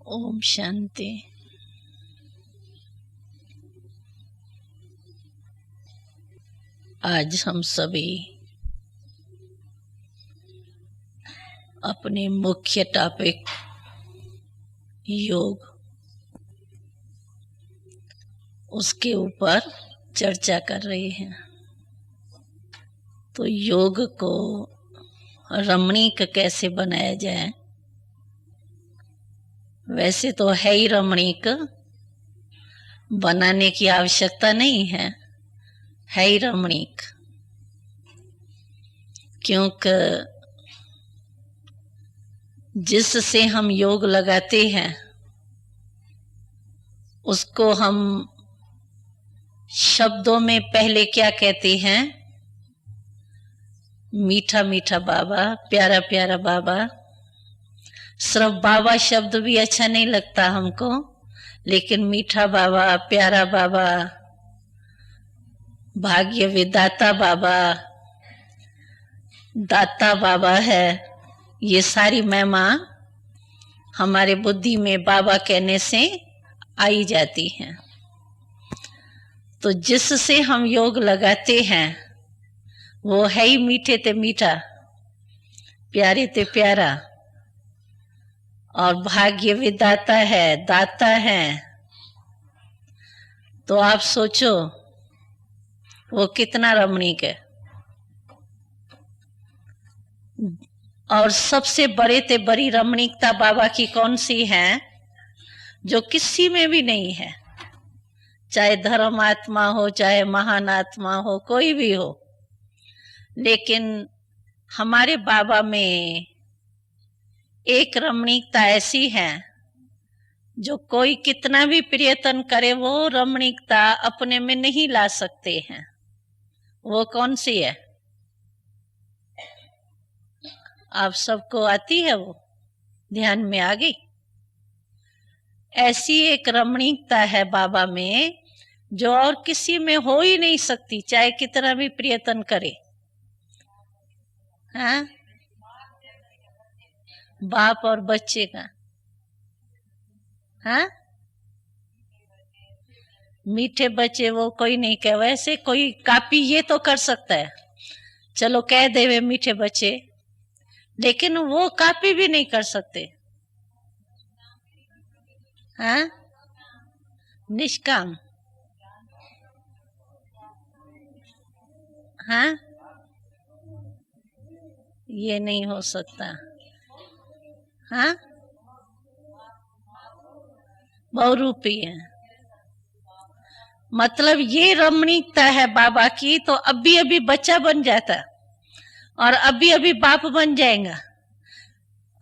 ओम शांति। आज हम सभी अपने मुख्य टॉपिक योग, उसके ऊपर चर्चा कर रहे हैं। तो योग को रमणीक कैसे बनाया जाए? वैसे तो है ही रमणीक, बनाने की आवश्यकता नहीं है ही रमणीक। क्योंकि जिससे हम योग लगाते हैं उसको हम शब्दों में पहले क्या कहते हैं? मीठा मीठा बाबा, प्यारा प्यारा बाबा। सिर्फ बाबा शब्द भी अच्छा नहीं लगता हमको, लेकिन मीठा बाबा, प्यारा बाबा, भाग्य विदाता बाबा, दाता बाबा है, ये सारी महिमा हमारे बुद्धि में बाबा कहने से आई जाती हैं। तो जिससे हम योग लगाते हैं वो है ही मीठे ते मीठा, प्यारे ते प्यारा, और भाग्य विदाता है, दाता है। तो आप सोचो वो कितना रमणीक है। और सबसे बड़े ते बड़ी रमणीकता बाबा की कौन सी है? जो किसी में भी नहीं है, चाहे धर्म आत्मा हो, चाहे महान आत्मा हो, कोई भी हो। लेकिन हमारे बाबा में एक रमणीकता ऐसी है जो कोई कितना भी प्रयत्न करे वो रमणीकता अपने में नहीं ला सकते हैं। वो कौन सी है? आप सबको आती है? वो ध्यान में आ गई? ऐसी एक रमणीकता है बाबा में जो और किसी में हो ही नहीं सकती, चाहे कितना भी प्रयत्न करे। हाँ, बाप और बच्चे का। हाँ, मीठे बच्चे वो कोई नहीं कहे। वैसे कोई कापी ये तो कर सकता है, चलो कह देवे मीठे बच्चे, लेकिन वो कापी भी नहीं कर सकते। हाँ, निष्काम। हाँ, ये नहीं हो सकता। हाँ, बहुरूपी है। मतलब ये रमणीकता है बाबा की। तो अभी अभी बच्चा बन जाता और अभी अभी बाप बन जाएगा,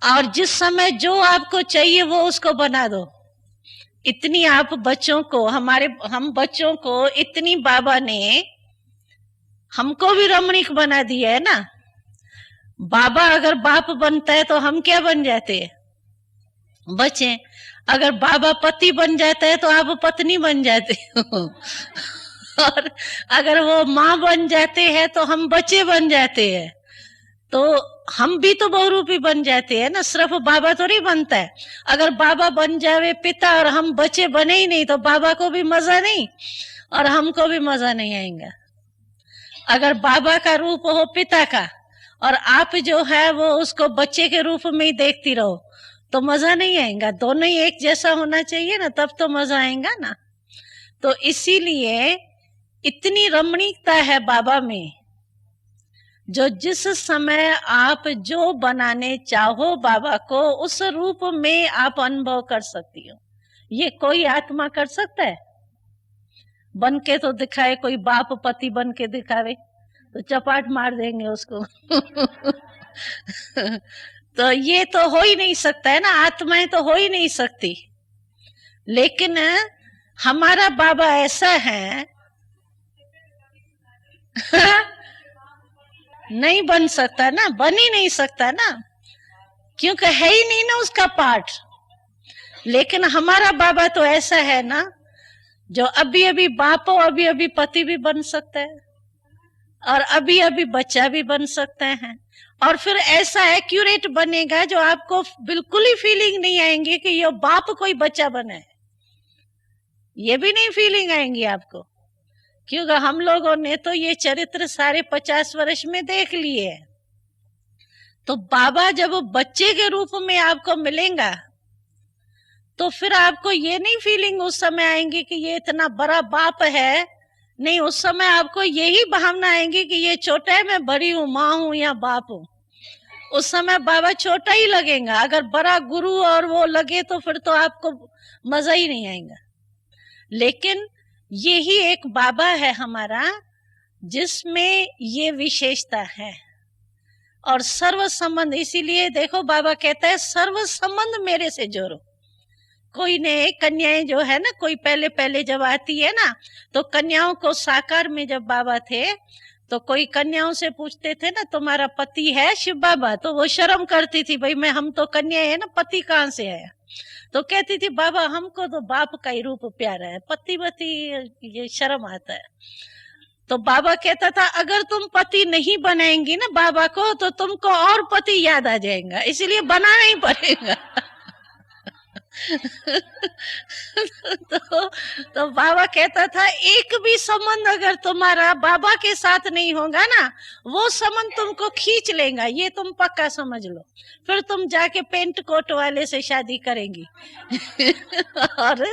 और जिस समय जो आपको चाहिए वो उसको बना दो। इतनी आप बच्चों को, हम बच्चों को इतनी बाबा ने हमको भी रमणीक बना दिया है ना। बाबा अगर बाप बनता है तो हम क्या बन जाते हैं? बच्चे। अगर बाबा पति बन जाता है तो आप पत्नी बन जाते हो। और अगर वो माँ बन जाते हैं तो हम बच्चे बन जाते हैं। तो हम भी तो बहुरूपी बन जाते हैं ना, सिर्फ बाबा तो नहीं बनता है। अगर बाबा बन जावे पिता और हम बच्चे बने ही नहीं तो बाबा को भी मजा नहीं और हमको भी मजा नहीं आएगा। अगर बाबा का रूप हो पिता का और आप जो है वो उसको बच्चे के रूप में ही देखती रहो तो मजा नहीं आएगा। दोनों ही एक जैसा होना चाहिए ना, तब तो मजा आएगा ना। तो इसीलिए इतनी रमणीकता है बाबा में, जो जिस समय आप जो बनाने चाहो बाबा को उस रूप में आप अनुभव कर सकती हो। ये कोई आत्मा कर सकता है? बन के तो दिखाए, कोई बाप पति बन के दिखावे तो चपाट मार देंगे उसको। तो ये तो हो ही नहीं सकता है ना, आत्माएं तो हो ही नहीं सकती। लेकिन हमारा बाबा ऐसा है नहीं बन सकता ना, बन ही नहीं सकता ना, क्योंकि है ही नहीं ना उसका पाठ। लेकिन हमारा बाबा तो ऐसा है ना जो अभी अभी बाप हो, अभी अभी पति भी बन सकता है। और अभी अभी बच्चा भी बन सकते हैं, और फिर ऐसा एक्यूरेट बनेगा जो आपको बिल्कुल ही फीलिंग नहीं आएंगी कि ये बाप कोई बच्चा बना है, ये भी नहीं फीलिंग आएंगी आपको, क्योंकि हम लोगों ने तो ये चरित्र सारे 50 वर्ष में देख लिए है। तो बाबा जब बच्चे के रूप में आपको मिलेगा तो फिर आपको ये नहीं फीलिंग उस समय आएंगी कि ये इतना बड़ा बाप है, नहीं, उस समय आपको यही भावना आएंगी कि ये छोटा है, मैं बड़ी हूं, माँ हूं या बाप हूं। उस समय बाबा छोटा ही लगेगा। अगर बड़ा गुरु और वो लगे तो फिर तो आपको मजा ही नहीं आएगा। लेकिन यही एक बाबा है हमारा जिसमें ये विशेषता है। और सर्व संबंध, इसीलिए देखो बाबा कहता है सर्व संबंध मेरे से जोड़ो। कोई ने कन्याएं जो है ना, कोई पहले पहले जब आती है ना, तो कन्याओं को साकार में जब बाबा थे तो कोई कन्याओं से पूछते थे ना, तुम्हारा पति है शिव बाबा? तो वो शर्म करती थी, भाई मैं, हम तो कन्या है ना, पति कहाँ से है? तो कहती थी बाबा हमको तो बाप का ही रूप प्यारा है, पति पति ये शर्म आता है। तो बाबा कहता था अगर तुम पति नहीं बनाएंगी ना बाबा को तो तुमको और पति याद आ जाएगा, इसलिए बनाना ही पड़ेगा। तो बाबा कहता था एक भी संबंध अगर तुम्हारा बाबा के साथ नहीं होगा ना, वो संबंध तुमको खींच लेगा, ये तुम पक्का समझ लो। फिर तुम जाके पेंट कोट वाले से शादी करेंगी। और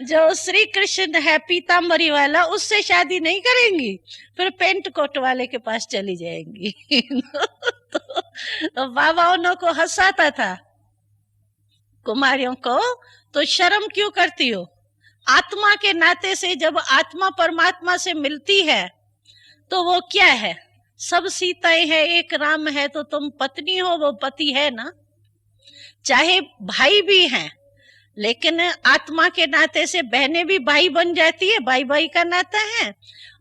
जो श्री कृष्ण है पीताम्बरी वाला, उससे शादी नहीं करेंगी, फिर पेंट कोट वाले के पास चली जाएंगी। तो बाबा उनको हंसाता था कुमारियों को, तो शर्म क्यों करती हो? आत्मा के नाते से जब आत्मा परमात्मा से मिलती है तो वो क्या है? सब सीताएं हैं, एक राम है, तो तुम पत्नी हो, वो पति है ना। चाहे भाई भी हैं, लेकिन आत्मा के नाते से बहनें भी भाई बन जाती है, भाई भाई का नाता है।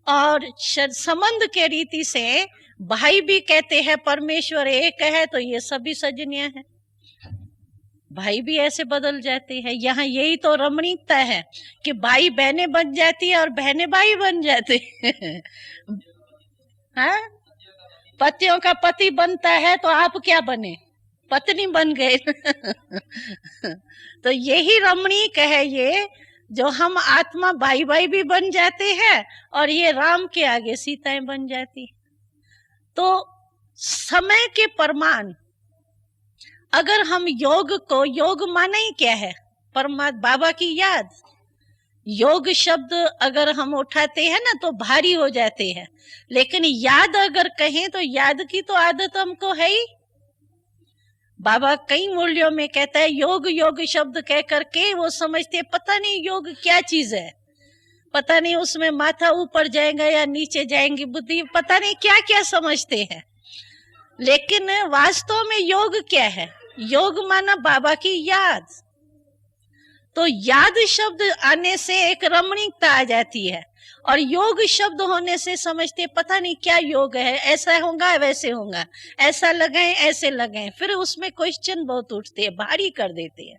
और संबंध के रीति से भाई भी कहते हैं परमेश्वर एक है, तो ये सभी सजनियां हैं, भाई भी ऐसे बदल जाते हैं। यहाँ यही तो रमणीकता है कि भाई बहनें बन जाती है और बहनें भाई बन जाते हैं। हाँ, पतियों का पति बनता है तो आप क्या बने? पत्नी बन गए। तो यही रमणीक है ये, जो हम आत्मा भाई भाई भी बन जाते हैं और ये राम के आगे सीताएं बन जाती। तो समय के प्रमाण, अगर हम योग को, योग माना ही क्या है? परमात्मा बाबा की याद। योग शब्द अगर हम उठाते हैं ना तो भारी हो जाते हैं, लेकिन याद अगर कहें तो याद की तो आदत हमको है ही। बाबा कई मूल्यों में कहता है योग, योग शब्द कह करके वो समझते पता नहीं योग क्या चीज है, पता नहीं उसमें माथा ऊपर जाएगा या नीचे जाएंगी बुद्धि, पता नहीं क्या क्या समझते हैं। लेकिन वास्तव में योग क्या है? योग माना बाबा की याद। तो याद शब्द आने से एक रमणीकता आ जाती है, और योग शब्द होने से समझते पता नहीं क्या योग है, ऐसा होगा वैसे होगा, ऐसा लगाएं ऐसे लगाएं, फिर उसमें क्वेश्चन बहुत उठते हैं, भारी कर देते हैं।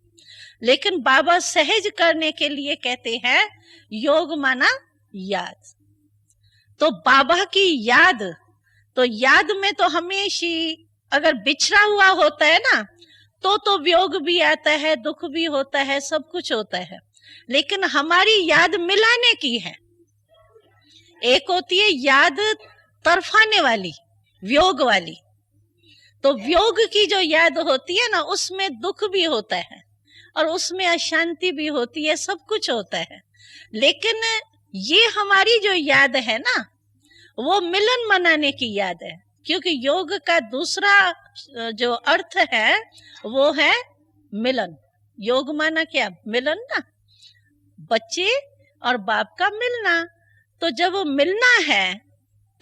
लेकिन बाबा सहज करने के लिए कहते हैं योग माना याद। तो बाबा की याद, तो याद में तो हमेशा अगर बिछड़ा हुआ होता है ना तो वियोग भी आता है, दुख भी होता है, सब कुछ होता है। लेकिन हमारी याद मिलाने की है। एक होती है याद तरफाने वाली, वियोग वाली। तो वियोग की जो याद होती है ना, उसमें दुख भी होता है और उसमें अशांति भी होती है, सब कुछ होता है। लेकिन ये हमारी जो याद है ना, वो मिलन मनाने की याद है। क्योंकि योग का दूसरा जो अर्थ है वो है मिलन। योग माना क्या? मिलन ना, बच्चे और बाप का मिलना। तो जब मिलना है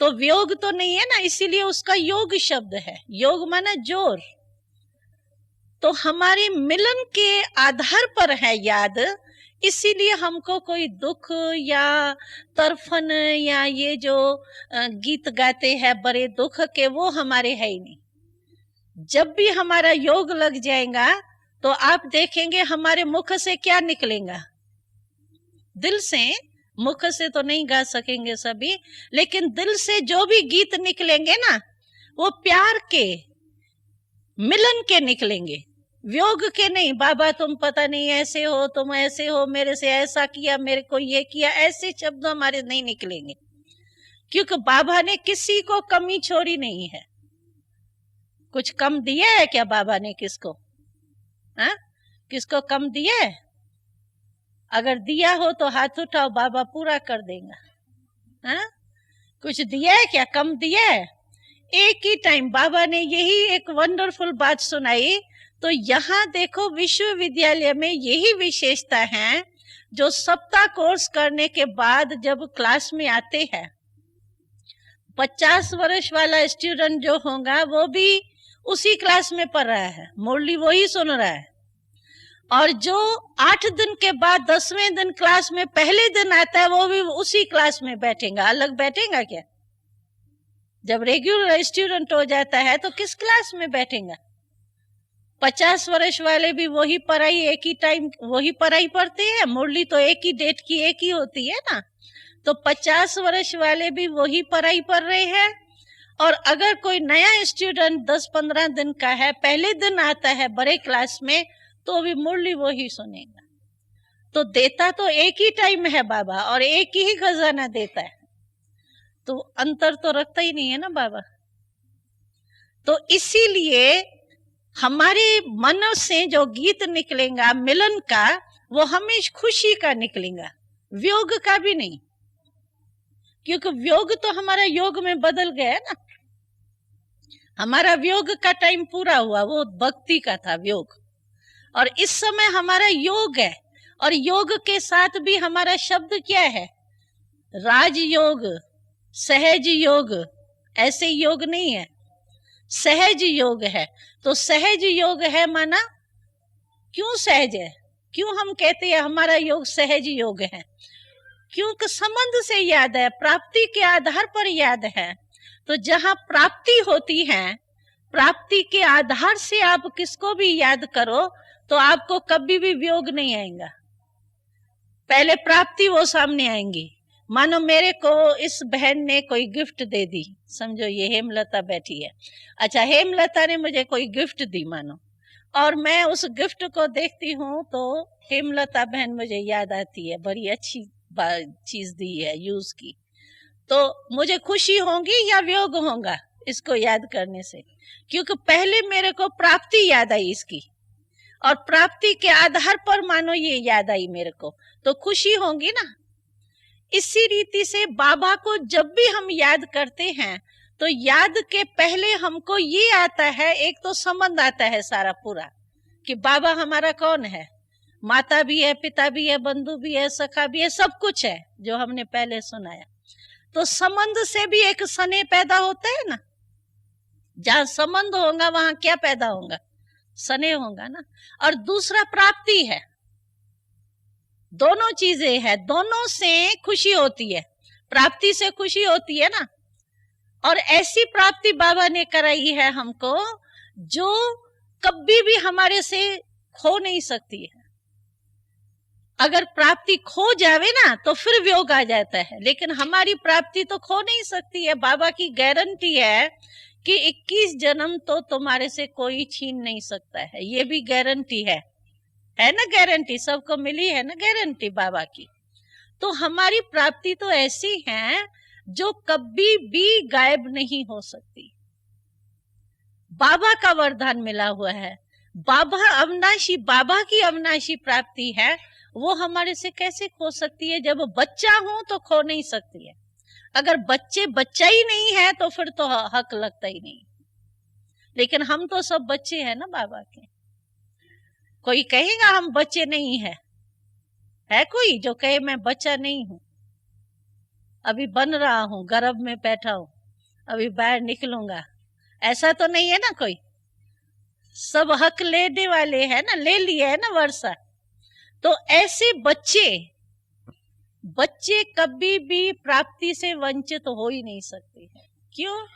तो वियोग तो नहीं है ना, इसीलिए उसका योग शब्द है। योग माना जोर। तो हमारे मिलन के आधार पर है याद, इसीलिए हमको कोई दुख या तरफन या ये जो गीत गाते हैं बड़े दुख के, वो हमारे है ही नहीं। जब भी हमारा योग लग जाएगा तो आप देखेंगे हमारे मुख से क्या निकलेगा, दिल से मुख से तो नहीं गा सकेंगे सभी, लेकिन दिल से जो भी गीत निकलेंगे ना, वो प्यार के, मिलन के निकलेंगे, वियोग के नहीं। बाबा तुम पता नहीं ऐसे हो, तुम ऐसे हो, मेरे से ऐसा किया, मेरे को ये किया, ऐसे शब्द हमारे नहीं निकलेंगे, क्योंकि बाबा ने किसी को कमी छोड़ी नहीं है। कुछ कम दिया है क्या बाबा ने किसको? हाँ, किसको कम दिया है? अगर दिया हो तो हाथ उठाओ, बाबा पूरा कर देगा। हाँ, कुछ दिया है क्या? कम दिया है? एक ही टाइम बाबा ने यही एक वंडरफुल बात सुनाई। तो यहाँ देखो, विश्वविद्यालय में यही विशेषता है, जो सप्ताह कोर्स करने के बाद जब क्लास में आते हैं, 50 वर्ष वाला स्टूडेंट जो होगा वो भी उसी क्लास में पढ़ रहा है, मुरली वही सुन रहा है, और जो 8 दिन के बाद 10वें दिन क्लास में पहले दिन आता है, वो भी उसी क्लास में बैठेगा। अलग बैठेगा क्या? जब रेगुलर स्टूडेंट हो जाता है तो किस क्लास में बैठेगा? 50 वर्ष वाले भी वही पढ़ाई, एक ही टाइम वही पढ़ाई पढ़ते हैं। मुरली तो एक ही डेट की एक ही होती है ना, तो 50 वर्ष वाले भी वही पढ़ाई पढ़ रहे हैं। और अगर कोई नया स्टूडेंट 10-15 दिन का है, पहले दिन आता है बड़े क्लास में, तो भी मुरली वही सुनेगा। तो देता तो एक ही टाइम है बाबा, और एक ही खजाना देता है, तो अंतर तो रखता ही नहीं है ना बाबा। तो इसीलिए हमारे मन से जो गीत निकलेगा मिलन का, वो हमेशा खुशी का निकलेगा, वियोग का भी नहीं, क्योंकि वियोग तो हमारा योग में बदल गया है ना। हमारा वियोग का टाइम पूरा हुआ, वो भक्ति का था वियोग, और इस समय हमारा योग है। और योग के साथ भी हमारा शब्द क्या है? राजयोग, सहज योग। ऐसे योग नहीं है, सहज योग है। तो सहज योग है माना, क्यों सहज है? क्यों हम कहते हैं हमारा योग सहज योग है? क्योंकि संबंध से याद है, प्राप्ति के आधार पर याद है। तो जहां प्राप्ति होती है, प्राप्ति के आधार से आप किसको भी याद करो तो आपको कभी भी वियोग नहीं आएगा। पहले प्राप्ति वो सामने आएंगी। मानो मेरे को इस बहन ने कोई गिफ्ट दे दी, समझो ये हेमलता बैठी है। अच्छा, हेमलता ने मुझे कोई गिफ्ट दी मानो, और मैं उस गिफ्ट को देखती हूँ तो हेमलता बहन मुझे याद आती है, बड़ी अच्छी चीज दी है यूज की, तो मुझे खुशी होगी या वियोग होगा इसको याद करने से? क्योंकि पहले मेरे को प्राप्ति याद आई इसकी, और प्राप्ति के आधार पर मानो ये याद आई मेरे को, तो खुशी होगी ना। इसी रीति से बाबा को जब भी हम याद करते हैं तो याद के पहले हमको ये आता है, एक तो संबंध आता है सारा पूरा, कि बाबा हमारा कौन है, माता भी है, पिता भी है, बंधु भी है, सखा भी है, सब कुछ है जो हमने पहले सुनाया। तो संबंध से भी एक स्नेह पैदा होता है ना। जहां संबंध होगा वहां क्या पैदा होगा? स्नेह होगा ना। और दूसरा प्राप्ति है, दोनों चीजें है, दोनों से खुशी होती है, प्राप्ति से खुशी होती है ना। और ऐसी प्राप्ति बाबा ने कराई है हमको जो कभी भी हमारे से खो नहीं सकती है। अगर प्राप्ति खो जावे ना तो फिर वियोग आ जाता है, लेकिन हमारी प्राप्ति तो खो नहीं सकती है। बाबा की गारंटी है कि 21 जन्म तो तुम्हारे से कोई छीन नहीं सकता है, ये भी गारंटी है ना। गारंटी सबको मिली है ना, गारंटी बाबा की। तो हमारी प्राप्ति तो ऐसी है जो कभी भी गायब नहीं हो सकती। बाबा का वरदान मिला हुआ है, बाबा अविनाशी, बाबा की अविनाशी प्राप्ति है, वो हमारे से कैसे खो सकती है? जब बच्चा हूं तो खो नहीं सकती है। अगर बच्चा ही नहीं है तो फिर तो हक लगता ही नहीं। लेकिन हम तो सब बच्चे हैं ना बाबा के। कोई कहेगा हम बच्चे नहीं है कोई जो कहे मैं बच्चा नहीं हूं, अभी बन रहा हूं, गर्भ में बैठा हूं, अभी बाहर निकलूंगा, ऐसा तो नहीं है ना कोई। सब हक लेने वाले हैं ना, ले लिया है ना वर्षा। तो ऐसे बच्चे कभी भी प्राप्ति से वंचित हो ही नहीं सकते हैं। क्यों?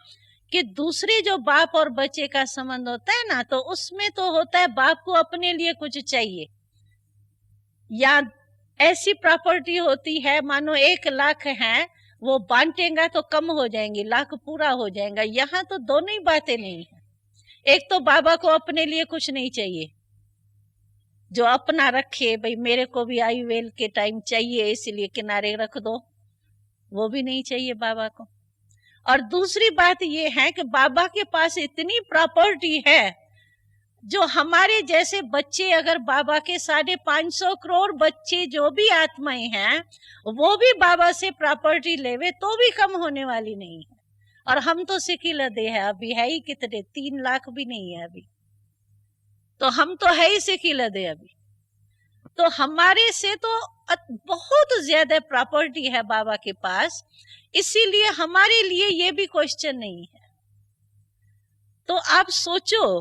कि दूसरे जो बाप और बच्चे का संबंध होता है ना, तो उसमें तो होता है बाप को अपने लिए कुछ चाहिए, या ऐसी प्रॉपर्टी होती है मानो 1 लाख है, वो बांटेगा तो कम हो जाएंगी, लाख पूरा हो जाएगा। यहाँ तो दोनों ही बातें नहीं है। एक तो बाबा को अपने लिए कुछ नहीं चाहिए, जो अपना रखे, भाई मेरे को भी आयुवेल के टाइम चाहिए इसलिए किनारे रख दो, वो भी नहीं चाहिए बाबा को। और दूसरी बात ये है कि बाबा के पास इतनी प्रॉपर्टी है, जो हमारे जैसे बच्चे, अगर बाबा के 550 करोड़ बच्चे जो भी आत्माएं हैं, वो भी बाबा से प्रॉपर्टी लेवे तो भी कम होने वाली नहीं है। और हम तो सिकिल दे है, अभी है ही कितने, 3 लाख भी नहीं है अभी, तो हम तो है ही सिकिल दे अभी। तो हमारे से तो बहुत ज्यादा प्रॉपर्टी है बाबा के पास, इसीलिए हमारे लिए ये भी क्वेश्चन नहीं है। तो आप सोचो,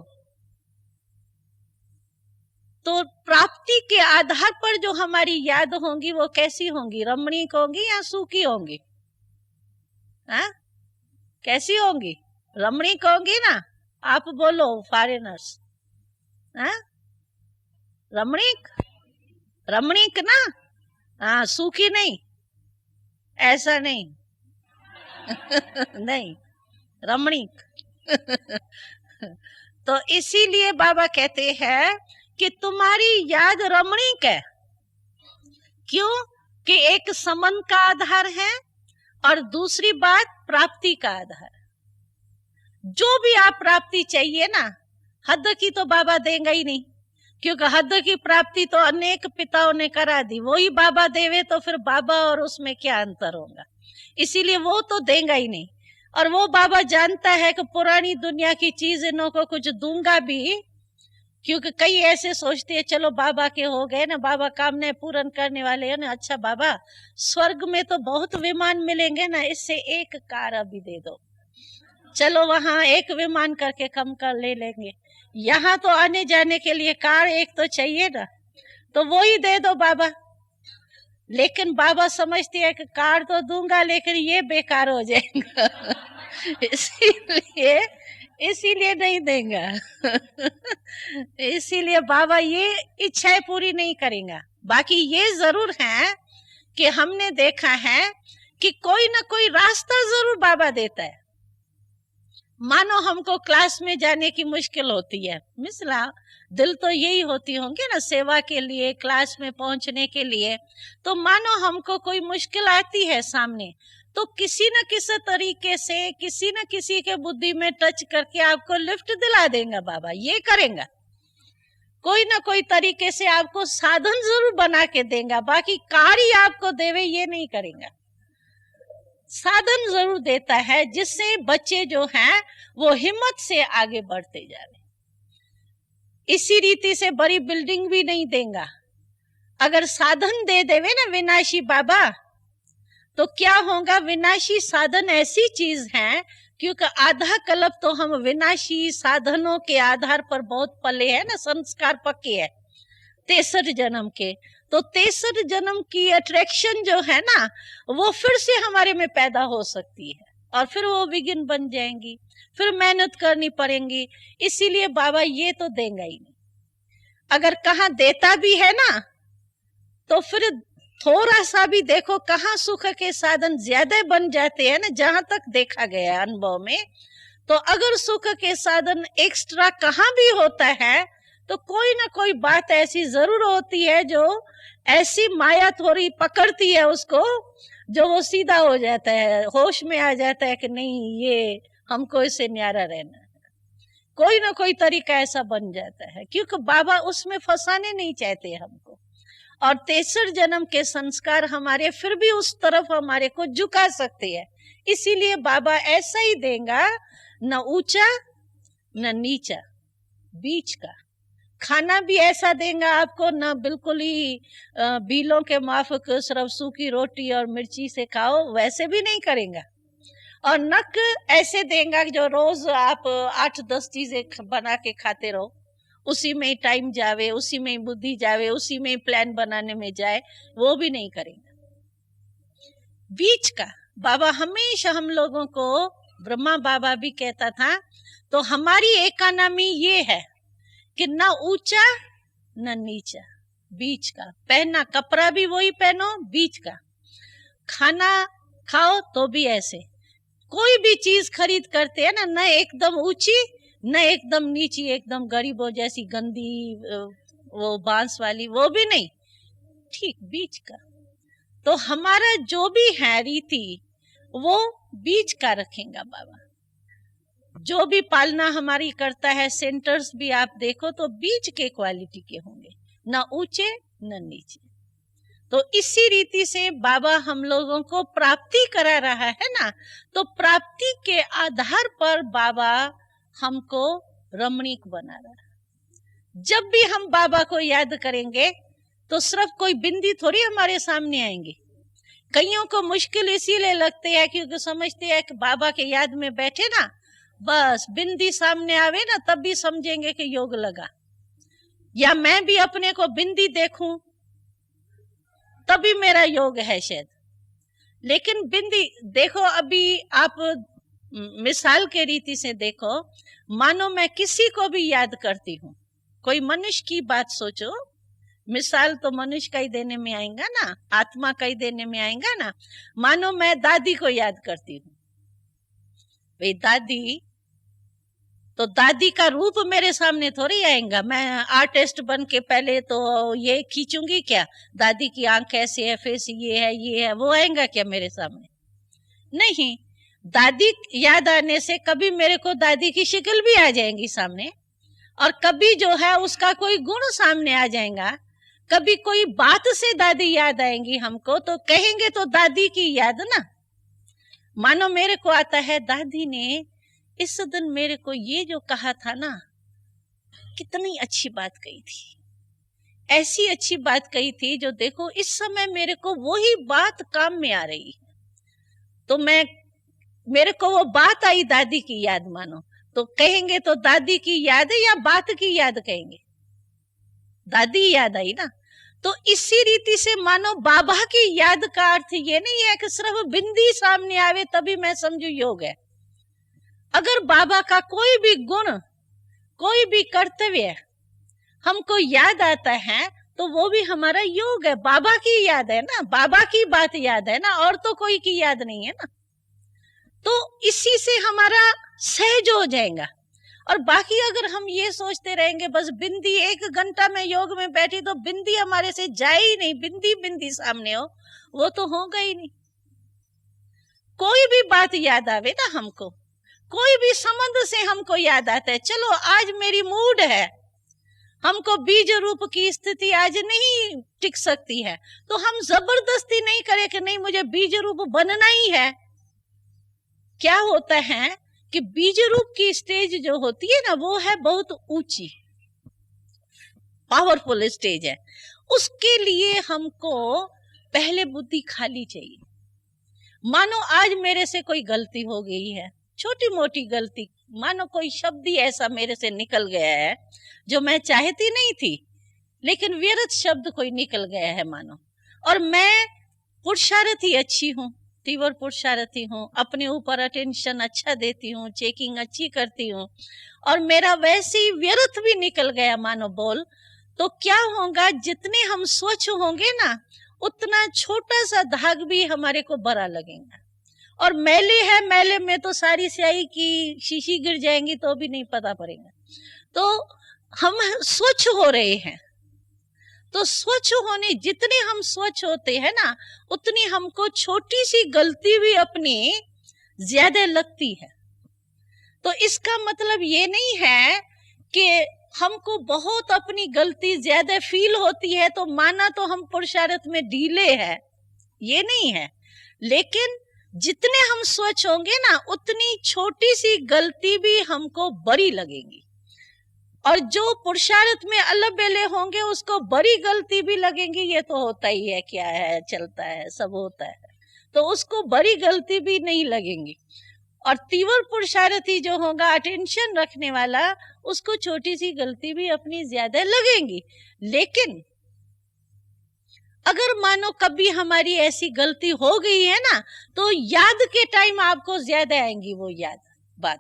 तो प्राप्ति के आधार पर जो हमारी याद होंगी वो कैसी होंगी, रमणीक होंगी या सूखी होंगी? हाँ, कैसी होंगी? रमणीक होंगी ना? आप बोलो फॉरेनर्स। हाँ, रमणीक, रमणीक ना? हाँ, सूखी नहीं, ऐसा नहीं। नहीं, रमणीक। तो इसीलिए बाबा कहते हैं कि तुम्हारी याद रमणीक है। क्यों? कि एक संबंध का आधार है और दूसरी बात प्राप्ति का आधार। जो भी आप प्राप्ति चाहिए ना, हद की तो बाबा देगा ही नहीं, क्योंकि हद की प्राप्ति तो अनेक पिताओं ने करा दी, वही बाबा देवे तो फिर बाबा और उसमें क्या अंतर होगा? इसीलिए वो तो देगा ही नहीं। और वो बाबा जानता है कि पुरानी दुनिया की चीज इन्हों को कुछ दूंगा भी, क्योंकि कई ऐसे सोचते हैं चलो बाबा के हो गए ना, बाबा कामने पूर्ण करने वाले है ना, अच्छा बाबा स्वर्ग में तो बहुत विमान मिलेंगे ना, इससे एक कार अभी दे दो, चलो वहां एक विमान करके कम कर ले लेंगे, यहाँ तो आने जाने के लिए कार एक तो चाहिए ना, तो वो ही दे दो बाबा। लेकिन बाबा समझते हैं कि कार तो दूंगा लेकिन ये बेकार हो जाएगा, इसीलिए नहीं देगा। इसीलिए बाबा ये इच्छाएं पूरी नहीं करेगा। बाकी ये जरूर है कि हमने देखा है कि कोई ना कोई रास्ता जरूर बाबा देता है। मानो हमको क्लास में जाने की मुश्किल होती है, मिसला दिल तो यही होती होंगे ना सेवा के लिए, क्लास में पहुंचने के लिए, तो मानो हमको कोई मुश्किल आती है सामने, तो किसी न किसी तरीके से किसी न किसी के बुद्धि में टच करके आपको लिफ्ट दिला देगा बाबा, ये करेगा। कोई ना कोई तरीके से आपको साधन जरूर बना के देगा, बाकी कार्य आपको देवे ये नहीं करेगा। साधन जरूर देता है जिससे बच्चे जो हैं वो हिम्मत से आगे बढ़ते जा रहे। इसी रीति से बड़ी बिल्डिंग भी नहीं देगा। अगर साधन दे देवे ना विनाशी बाबा, तो क्या होगा? विनाशी साधन ऐसी चीज है, क्योंकि आधा कल्प तो हम विनाशी साधनों के आधार पर बहुत पले हैं ना, संस्कार पक्के है 63 जन्म के, तो 63 जन्म की अट्रैक्शन जो है ना, वो फिर से हमारे में पैदा हो सकती है और फिर वो विघ्न बन जाएंगी, फिर मेहनत करनी पड़ेगी। इसीलिए बाबा ये तो देगा ही नहीं। अगर कहाँ देता भी है ना, तो फिर थोड़ा सा भी देखो कहाँ सुख के साधन ज्यादा बन जाते हैं ना, जहां तक देखा गया है अनुभव में, तो अगर सुख के साधन एक्स्ट्रा कहाँ भी होता है, तो कोई ना कोई बात ऐसी जरूर होती है जो ऐसी माया थोड़ी पकड़ती है उसको, जो वो सीधा हो जाता है, होश में आ जाता है कि नहीं ये हमको इससे न्यारा रहना है। कोई ना कोई तरीका ऐसा बन जाता है, क्योंकि बाबा उसमें फंसाने नहीं चाहते हमको। और 63 जन्म के संस्कार हमारे फिर भी उस तरफ हमारे को झुका सकते हैं। इसीलिए बाबा ऐसा ही देगा, न ऊंचा न नीचा, बीच का। खाना भी ऐसा देगा आपको, न बिल्कुल ही बीलों के माफक सिर्फ सूखी रोटी और मिर्ची से खाओ, वैसे भी नहीं करेगा। और नक ऐसे देगा जो रोज आप 8-10 चीजें बना के खाते रहो, उसी में टाइम जावे, उसी में बुद्धि जावे, उसी में प्लान बनाने में जाए, वो भी नहीं करेगा। बीच का बाबा हमेशा हम लोगों को, ब्रह्मा बाबा भी कहता था, तो हमारी इकोनॉमी ये है कि न ऊंचा न नीचा, बीच का। पहनना कपड़ा भी वही पहनो, बीच का। खाना खाओ तो भी ऐसे। कोई भी चीज खरीद करते हैं ना, न एकदम ऊंची न एकदम नीची, एकदम गरीबों जैसी गंदी वो बांस वाली, वो भी नहीं, ठीक बीच का। तो हमारा जो भी है रीति वो बीच का रखेगा बाबा। जो भी पालना हमारी करता है, सेंटर्स भी आप देखो तो बीच के क्वालिटी के होंगे, न ऊंचे न नीचे। तो इसी रीति से बाबा हम लोगों को प्राप्ति करा रहा है ना, तो प्राप्ति के आधार पर बाबा हमको रमणीक बना रहा है। जब भी हम बाबा को याद करेंगे तो सिर्फ कोई बिंदी थोड़ी हमारे सामने आएंगे। कईयों को मुश्किल इसीलिए लगते है क्योंकि समझते हैं कि बाबा के याद में बैठे ना, बस बिंदी सामने आवे ना तब भी समझेंगे कि योग लगा, या मैं भी अपने को बिंदी देखूं तभी मेरा योग है शायद। लेकिन बिंदी देखो, अभी आप मिसाल के रीति से देखो, मानो मैं किसी को भी याद करती हूँ, कोई मनुष्य की बात सोचो, मिसाल तो मनुष्य का ही देने में आएगा ना, आत्मा का ही देने में आएगा ना। मानो मैं दादी को याद करती हूँ, भाई दादी, तो दादी का रूप मेरे सामने थोड़ी आएगा। मैं आर्टिस्ट बन के पहले तो ये खींचूंगी क्या, दादी की आंख ऐसे है, फेस ये है, वो आएगा क्या मेरे सामने? नहीं। दादी याद आने से कभी मेरे को दादी की शक्ल भी आ जाएंगी सामने, और कभी जो है उसका कोई गुण सामने आ जाएगा, कभी कोई बात से दादी याद आएंगी हमको, तो कहेंगे तो दादी की याद ना। मानो मेरे को आता है, दादी ने इस दिन मेरे को ये जो कहा था ना, कितनी अच्छी बात कही थी, ऐसी अच्छी बात कही थी जो देखो इस समय मेरे को वही बात काम में आ रही है। तो मेरे को वो बात आई दादी की याद, मानो तो कहेंगे तो दादी की याद है या बात की याद कहेंगे? दादी याद आई ना। तो इसी रीति से मानो बाबा की याद का अर्थ ये नहीं है कि सिर्फ बिंदी सामने आवे तभी मैं समझू योग है। अगर बाबा का कोई भी गुण, कोई भी कर्तव्य हमको याद आता है तो वो भी हमारा योग है, बाबा की याद है ना, बाबा की बात याद है ना, और तो कोई की याद नहीं है ना। तो इसी से हमारा सहज हो जाएगा। और बाकी अगर हम ये सोचते रहेंगे बस बिंदी, 1 घंटा में योग में बैठी तो बिंदी हमारे से जाए ही नहीं, बिंदी बिंदी सामने हो, वो तो होगा ही नहीं। कोई भी बात याद आवे ना हमको, कोई भी संबंध से हमको याद आता है, चलो आज मेरी मूड है, हमको बीज रूप की स्थिति आज नहीं टिक सकती है, तो हम जबरदस्ती नहीं करें कि नहीं मुझे बीज रूप बनना ही है। क्या होता है कि बीज रूप की स्टेज जो होती है ना, वो है बहुत ऊंची, पावरफुल स्टेज है। उसके लिए हमको पहले बुद्धि खाली चाहिए। मानो आज मेरे से कोई गलती हो गई है, छोटी मोटी गलती, मानो कोई शब्द ही ऐसा मेरे से निकल गया है जो मैं चाहती नहीं थी, लेकिन व्यर्थ शब्द कोई निकल गया है मानो, और मैं पुरुषार्थी अच्छी हूँ, तीव्र पुरुषार्थी हूँ, अपने ऊपर अटेंशन अच्छा देती हूँ, चेकिंग अच्छी करती हूँ, और मेरा वैसे ही व्यर्थ भी निकल गया मानो बोल, तो क्या होगा, जितने हम स्वच्छ होंगे ना उतना छोटा सा दाग भी हमारे को बड़ा लगेगा। और मैले है, मैले में तो सारी स्याही की शीशी गिर जाएंगी तो भी नहीं पता पड़ेगा। तो हम स्वच्छ हो रहे हैं, तो स्वच्छ होने, जितने हम स्वच्छ होते हैं ना उतनी हमको छोटी सी गलती भी अपनी ज्यादा लगती है। तो इसका मतलब ये नहीं है कि हमको बहुत अपनी गलती ज्यादा फील होती है तो माना तो हम पुरुषार्थ में ढीले हैं, ये नहीं है। लेकिन जितने हम स्वच्छ होंगे ना उतनी छोटी सी गलती भी हमको बड़ी लगेगी, और जो पुरुषार्थ में अलग बेले होंगे उसको बड़ी गलती भी लगेंगी। ये तो होता ही है, क्या है, चलता है, सब होता है, तो उसको बड़ी गलती भी नहीं लगेंगी। और तीव्र पुरुषार्थी जो होगा, अटेंशन रखने वाला, उसको छोटी सी गलती भी अपनी ज्यादा लगेंगी। लेकिन अगर मानो कभी हमारी ऐसी गलती हो गई है ना, तो याद के टाइम आपको ज्यादा आएंगी वो याद बात।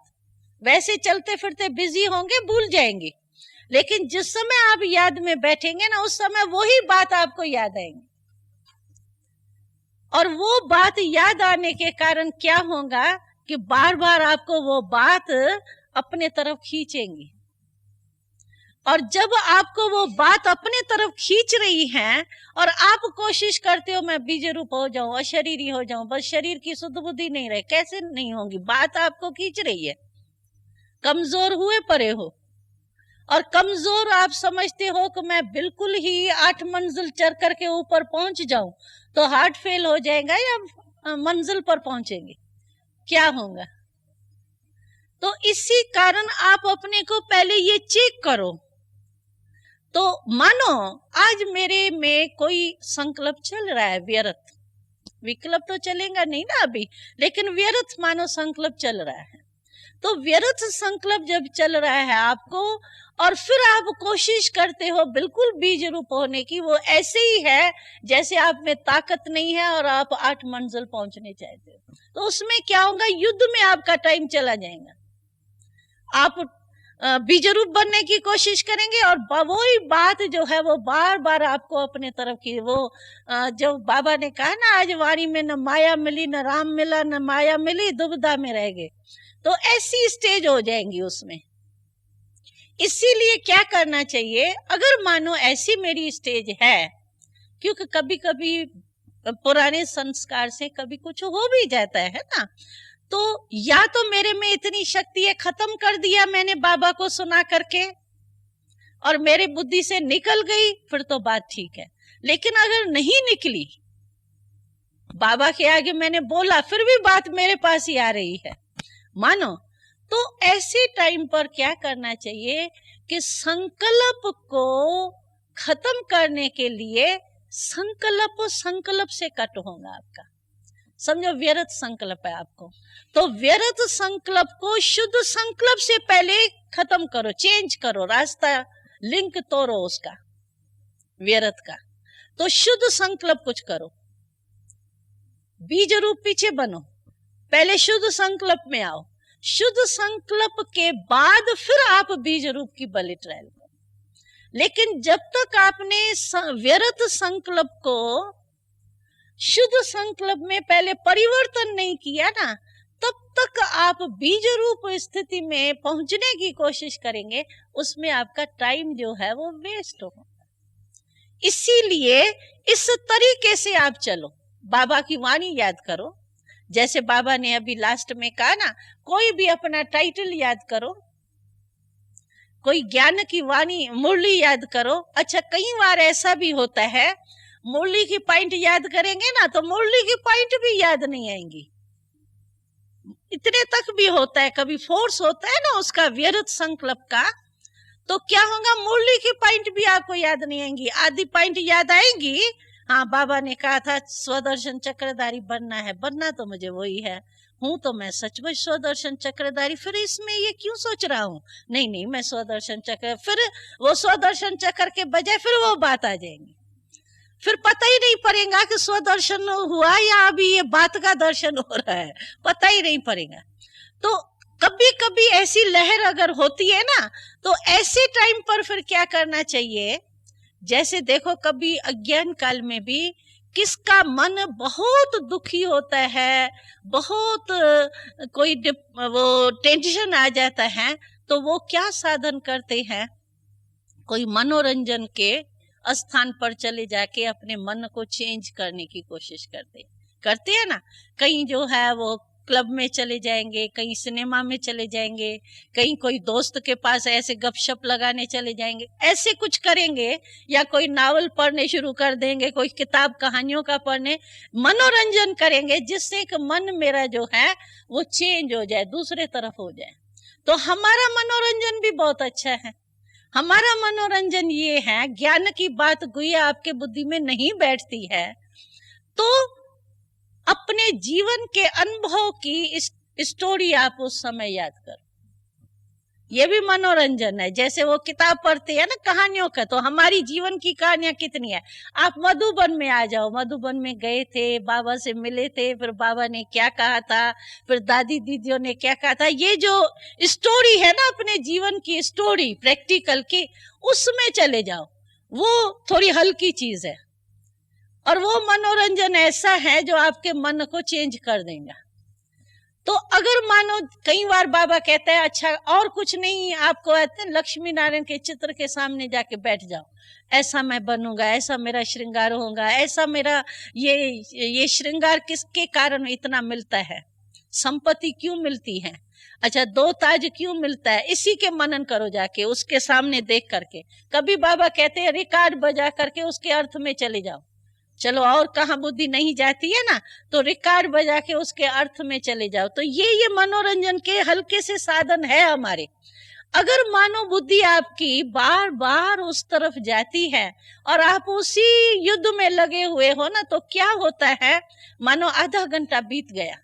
वैसे चलते फिरते बिजी होंगे, भूल जाएंगे, लेकिन जिस समय आप याद में बैठेंगे ना, उस समय वही बात आपको याद आएंगी, और वो बात याद आने के कारण क्या होगा कि बार बार आपको वो बात अपने तरफ खींचेंगी। और जब आपको वो बात अपने तरफ खींच रही है और आप कोशिश करते हो मैं बीज रूप हो जाऊं, अशरीरी हो जाऊं, बस शरीर की शुद्ध बुद्धि नहीं रहे, कैसे नहीं होगी? बात आपको खींच रही है, कमजोर हुए पड़े हो, और कमजोर आप समझते हो कि मैं बिल्कुल ही 8 मंजिल चढ़ करके ऊपर पहुंच जाऊं तो हार्ट फेल हो जाएगा या मंजिल पर पहुंचेंगे, क्या होगा? तो इसी कारण आप अपने को पहले ये चेक करो। तो मानो आज मेरे में कोई संकल्प चल रहा है व्यर्थ, विकल्प तो चलेगा नहीं ना अभी, लेकिन व्यर्थ मानो संकल्प चल रहा है। तो व्यर्थ संकल्प जब चल रहा है आपको, और फिर आप कोशिश करते हो बिल्कुल बीज रूप होने की, वो ऐसे ही है जैसे आप में ताकत नहीं है और आप 8 मंजिल पहुंचने चाहते हो, तो उसमें क्या होगा? युद्ध में आपका टाइम चला जाएगा। आप बीज रूप बनने की कोशिश करेंगे और वही बात जो है वो बार बार आपको अपने तरफ की, वो जो बाबा ने कहा ना, आज वाणी में न माया मिली न राम मिला, न माया मिली दुविधा में रह गए, तो ऐसी स्टेज हो जाएंगी उसमें। इसीलिए क्या करना चाहिए, अगर मानो ऐसी मेरी स्टेज है, क्योंकि कभी कभी पुराने संस्कार से कभी कुछ हो भी जाता है ना, तो या तो मेरे में इतनी शक्ति है, खत्म कर दिया मैंने बाबा को सुना करके और मेरे बुद्धि से निकल गई, फिर तो बात ठीक है। लेकिन अगर नहीं निकली, बाबा के आगे मैंने बोला फिर भी बात मेरे पास ही आ रही है मानो, तो ऐसे टाइम पर क्या करना चाहिए कि संकल्प को खत्म करने के लिए संकल्प से कट होगा आपका। समझो व्यर्थ संकल्प है आपको, तो व्यर्थ संकल्प को शुद्ध संकल्प से पहले खत्म करो, चेंज करो, रास्ता लिंक तोड़ो उसका व्यर्थ का। तो शुद्ध संकल्प कुछ करो, बीज रूप पीछे बनो, पहले शुद्ध संकल्प में आओ, शुद्ध संकल्प के बाद फिर आप बीज रूप की बलि ट्रायल करो। लेकिन जब तक आपने व्यर्थ संकल्प को शुद्ध संकल्प में पहले परिवर्तन नहीं किया ना, तब तक आप बीज रूप स्थिति में पहुंचने की कोशिश करेंगे, उसमें आपका टाइम जो है वो वेस्ट होगा। इसीलिए इस तरीके से आप चलो, बाबा की वाणी याद करो, जैसे बाबा ने अभी लास्ट में कहा ना, कोई भी अपना टाइटल याद करो, कोई ज्ञान की वाणी मुरली याद करो। अच्छा, कई बार ऐसा भी होता है मुरली की पॉइंट याद करेंगे ना तो मुरली की पॉइंट भी याद नहीं आएंगी, इतने तक भी होता है। कभी फोर्स होता है ना उसका व्यर्थ संकल्प का, तो क्या होगा, मुरली की पॉइंट भी आपको याद नहीं आएंगी, आधी पॉइंट याद आएंगी। हाँ, बाबा ने कहा था स्वदर्शन चक्रधारी बनना है, बनना तो मुझे वही है, हूं तो मैं सचमुच स्वदर्शन चक्रधारी, फिर इसमें ये क्यों सोच रहा हूँ, नहीं मैं स्वदर्शन चक्र, फिर वो स्वदर्शन चक्र के बजाय फिर वो बात आ जाएंगी, फिर पता ही नहीं पड़ेगा कि स्वदर्शन हुआ या अभी ये बात का दर्शन हो रहा है, पता ही नहीं पड़ेगा। तो कभी कभी ऐसी लहर अगर होती है ना, तो ऐसे टाइम पर फिर क्या करना चाहिए, जैसे देखो कभी अज्ञान काल में भी किसका मन बहुत दुखी होता है, बहुत कोई वो टेंशन आ जाता है, तो वो क्या साधन करते हैं, कोई मनोरंजन के स्थान पर चले जाके अपने मन को चेंज करने की कोशिश करते हैं ना। कहीं जो है वो क्लब में चले जाएंगे, कहीं सिनेमा में चले जाएंगे, कहीं कोई दोस्त के पास ऐसे गपशप लगाने चले जाएंगे, ऐसे कुछ करेंगे, या कोई नावल पढ़ने शुरू कर देंगे, कोई किताब कहानियों का पढ़ने, मनोरंजन करेंगे, जिससे कि मन मेरा जो है वो चेंज हो जाए, दूसरे तरफ हो जाए। तो हमारा मनोरंजन भी बहुत अच्छा है। हमारा मनोरंजन ये है, ज्ञान की बात गुया आपके बुद्धि में नहीं बैठती है, तो अपने जीवन के अनुभव की स्टोरी आप उस समय याद करो, ये भी मनोरंजन है। जैसे वो किताब पढ़ते हैं ना कहानियों का, तो हमारी जीवन की कहानियां कितनी है। आप मधुबन में आ जाओ, मधुबन में गए थे, बाबा से मिले थे, फिर बाबा ने क्या कहा था, फिर दादी दीदियों ने क्या कहा था, ये जो स्टोरी है ना अपने जीवन की स्टोरी प्रैक्टिकल की, उसमें चले जाओ। वो थोड़ी हल्की चीज है और वो मनोरंजन ऐसा है जो आपके मन को चेंज कर देगा। तो अगर मानो कई बार बाबा कहता है अच्छा और कुछ नहीं, आपको लक्ष्मी नारायण के चित्र के सामने जाके बैठ जाओ, ऐसा मैं बनूंगा, ऐसा मेरा श्रृंगार होगा, ऐसा मेरा ये श्रृंगार किसके कारण इतना मिलता है, संपत्ति क्यों मिलती है, अच्छा 2 ताज क्यों मिलता है, इसी के मनन करो जाके उसके सामने देख करके। कभी बाबा कहते हैं रिकॉर्ड बजा करके उसके अर्थ में चले जाओ। चलो और कहाँ बुद्धि नहीं जाती है ना, तो रिकॉर्ड बजा के उसके अर्थ में चले जाओ। तो ये मनोरंजन के हल्के से साधन है हमारे। अगर मानो बुद्धि आपकी बार बार उस तरफ जाती है और आप उसी युद्ध में लगे हुए हो ना, तो क्या होता है, मानो आधा घंटा बीत गया,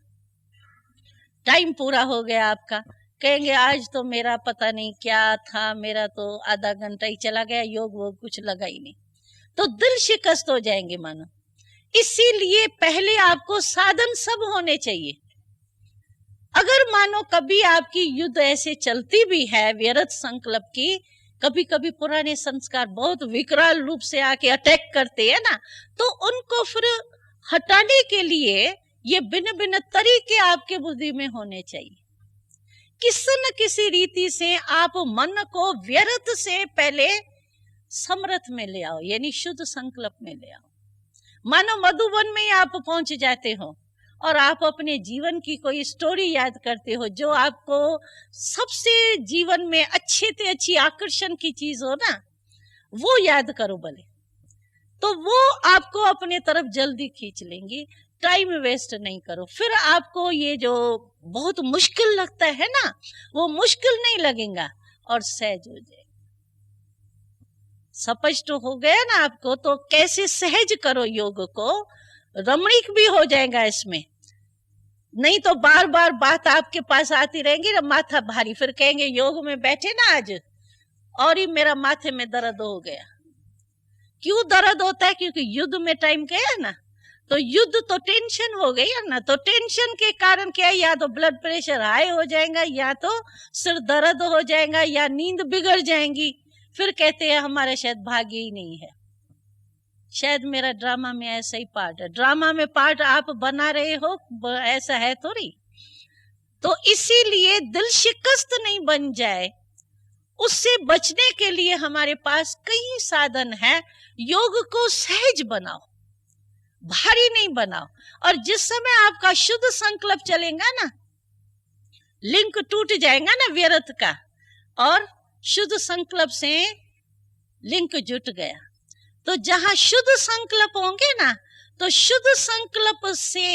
टाइम पूरा हो गया आपका, कहेंगे आज तो मेरा पता नहीं क्या था, मेरा तो आधा घंटा ही चला गया, योग वो कुछ लगा ही नहीं, तो दिल शिकस्त हो जाएंगे मानो। इसीलिए पहले आपको साधन सब होने चाहिए। अगर मानो कभी आपकी युद्ध ऐसे चलती भी है व्यर्थ संकल्प की, कभी कभी पुराने संस्कार बहुत विकराल रूप से आके अटैक करते हैं ना, तो उनको फिर हटाने के लिए ये भिन्न भिन्न तरीके आपके बुद्धि में होने चाहिए। किसी न किसी रीति से आप मन को व्यर्थ से पहले समर्थ में ले आओ, यानी शुद्ध संकल्प में ले आओ। मानो मधुबन में आप पहुंच जाते हो और आप अपने जीवन की कोई स्टोरी याद करते हो जो आपको सबसे जीवन में अच्छे से अच्छी आकर्षण की चीज हो ना, वो याद करो भले, तो वो आपको अपने तरफ जल्दी खींच लेंगी। टाइम वेस्ट नहीं करो, फिर आपको ये जो बहुत मुश्किल लगता है ना, वो मुश्किल नहीं लगेगा और सहज हो जाए। स्पष्ट हो गया ना आपको, तो कैसे सहज करो योग को, रमणीक भी हो जाएगा इसमें। नहीं तो बार बार बात आपके पास आती रहेगी ना, माथा भारी, फिर कहेंगे योग में बैठे ना आज और ही मेरा माथे में दर्द हो गया। क्यों दर्द होता है? क्योंकि युद्ध में टाइम गया ना, तो युद्ध तो टेंशन हो गई है ना, तो टेंशन के कारण क्या, या तो ब्लड प्रेशर हाई हो जाएगा, या तो सिर दर्द हो जाएगा, या नींद बिगड़ जाएंगी। फिर कहते हैं हमारा शायद भाग्य ही नहीं है, शायद मेरा ड्रामा में ऐसा ही पार्ट है। ड्रामा में पार्ट आप बना रहे हो, ऐसा है थोड़ी। तो इसीलिए दिल शिकस्त नहीं बन जाए, उससे बचने के लिए हमारे पास कई साधन है। योग को सहज बनाओ, भारी नहीं बनाओ। और जिस समय आपका शुद्ध संकल्प चलेगा ना, लिंक टूट जाएगा ना व्यर्थ का, और शुद्ध संकल्प से लिंक जुट गया, तो जहां शुद्ध संकल्प होंगे ना, तो शुद्ध संकल्प से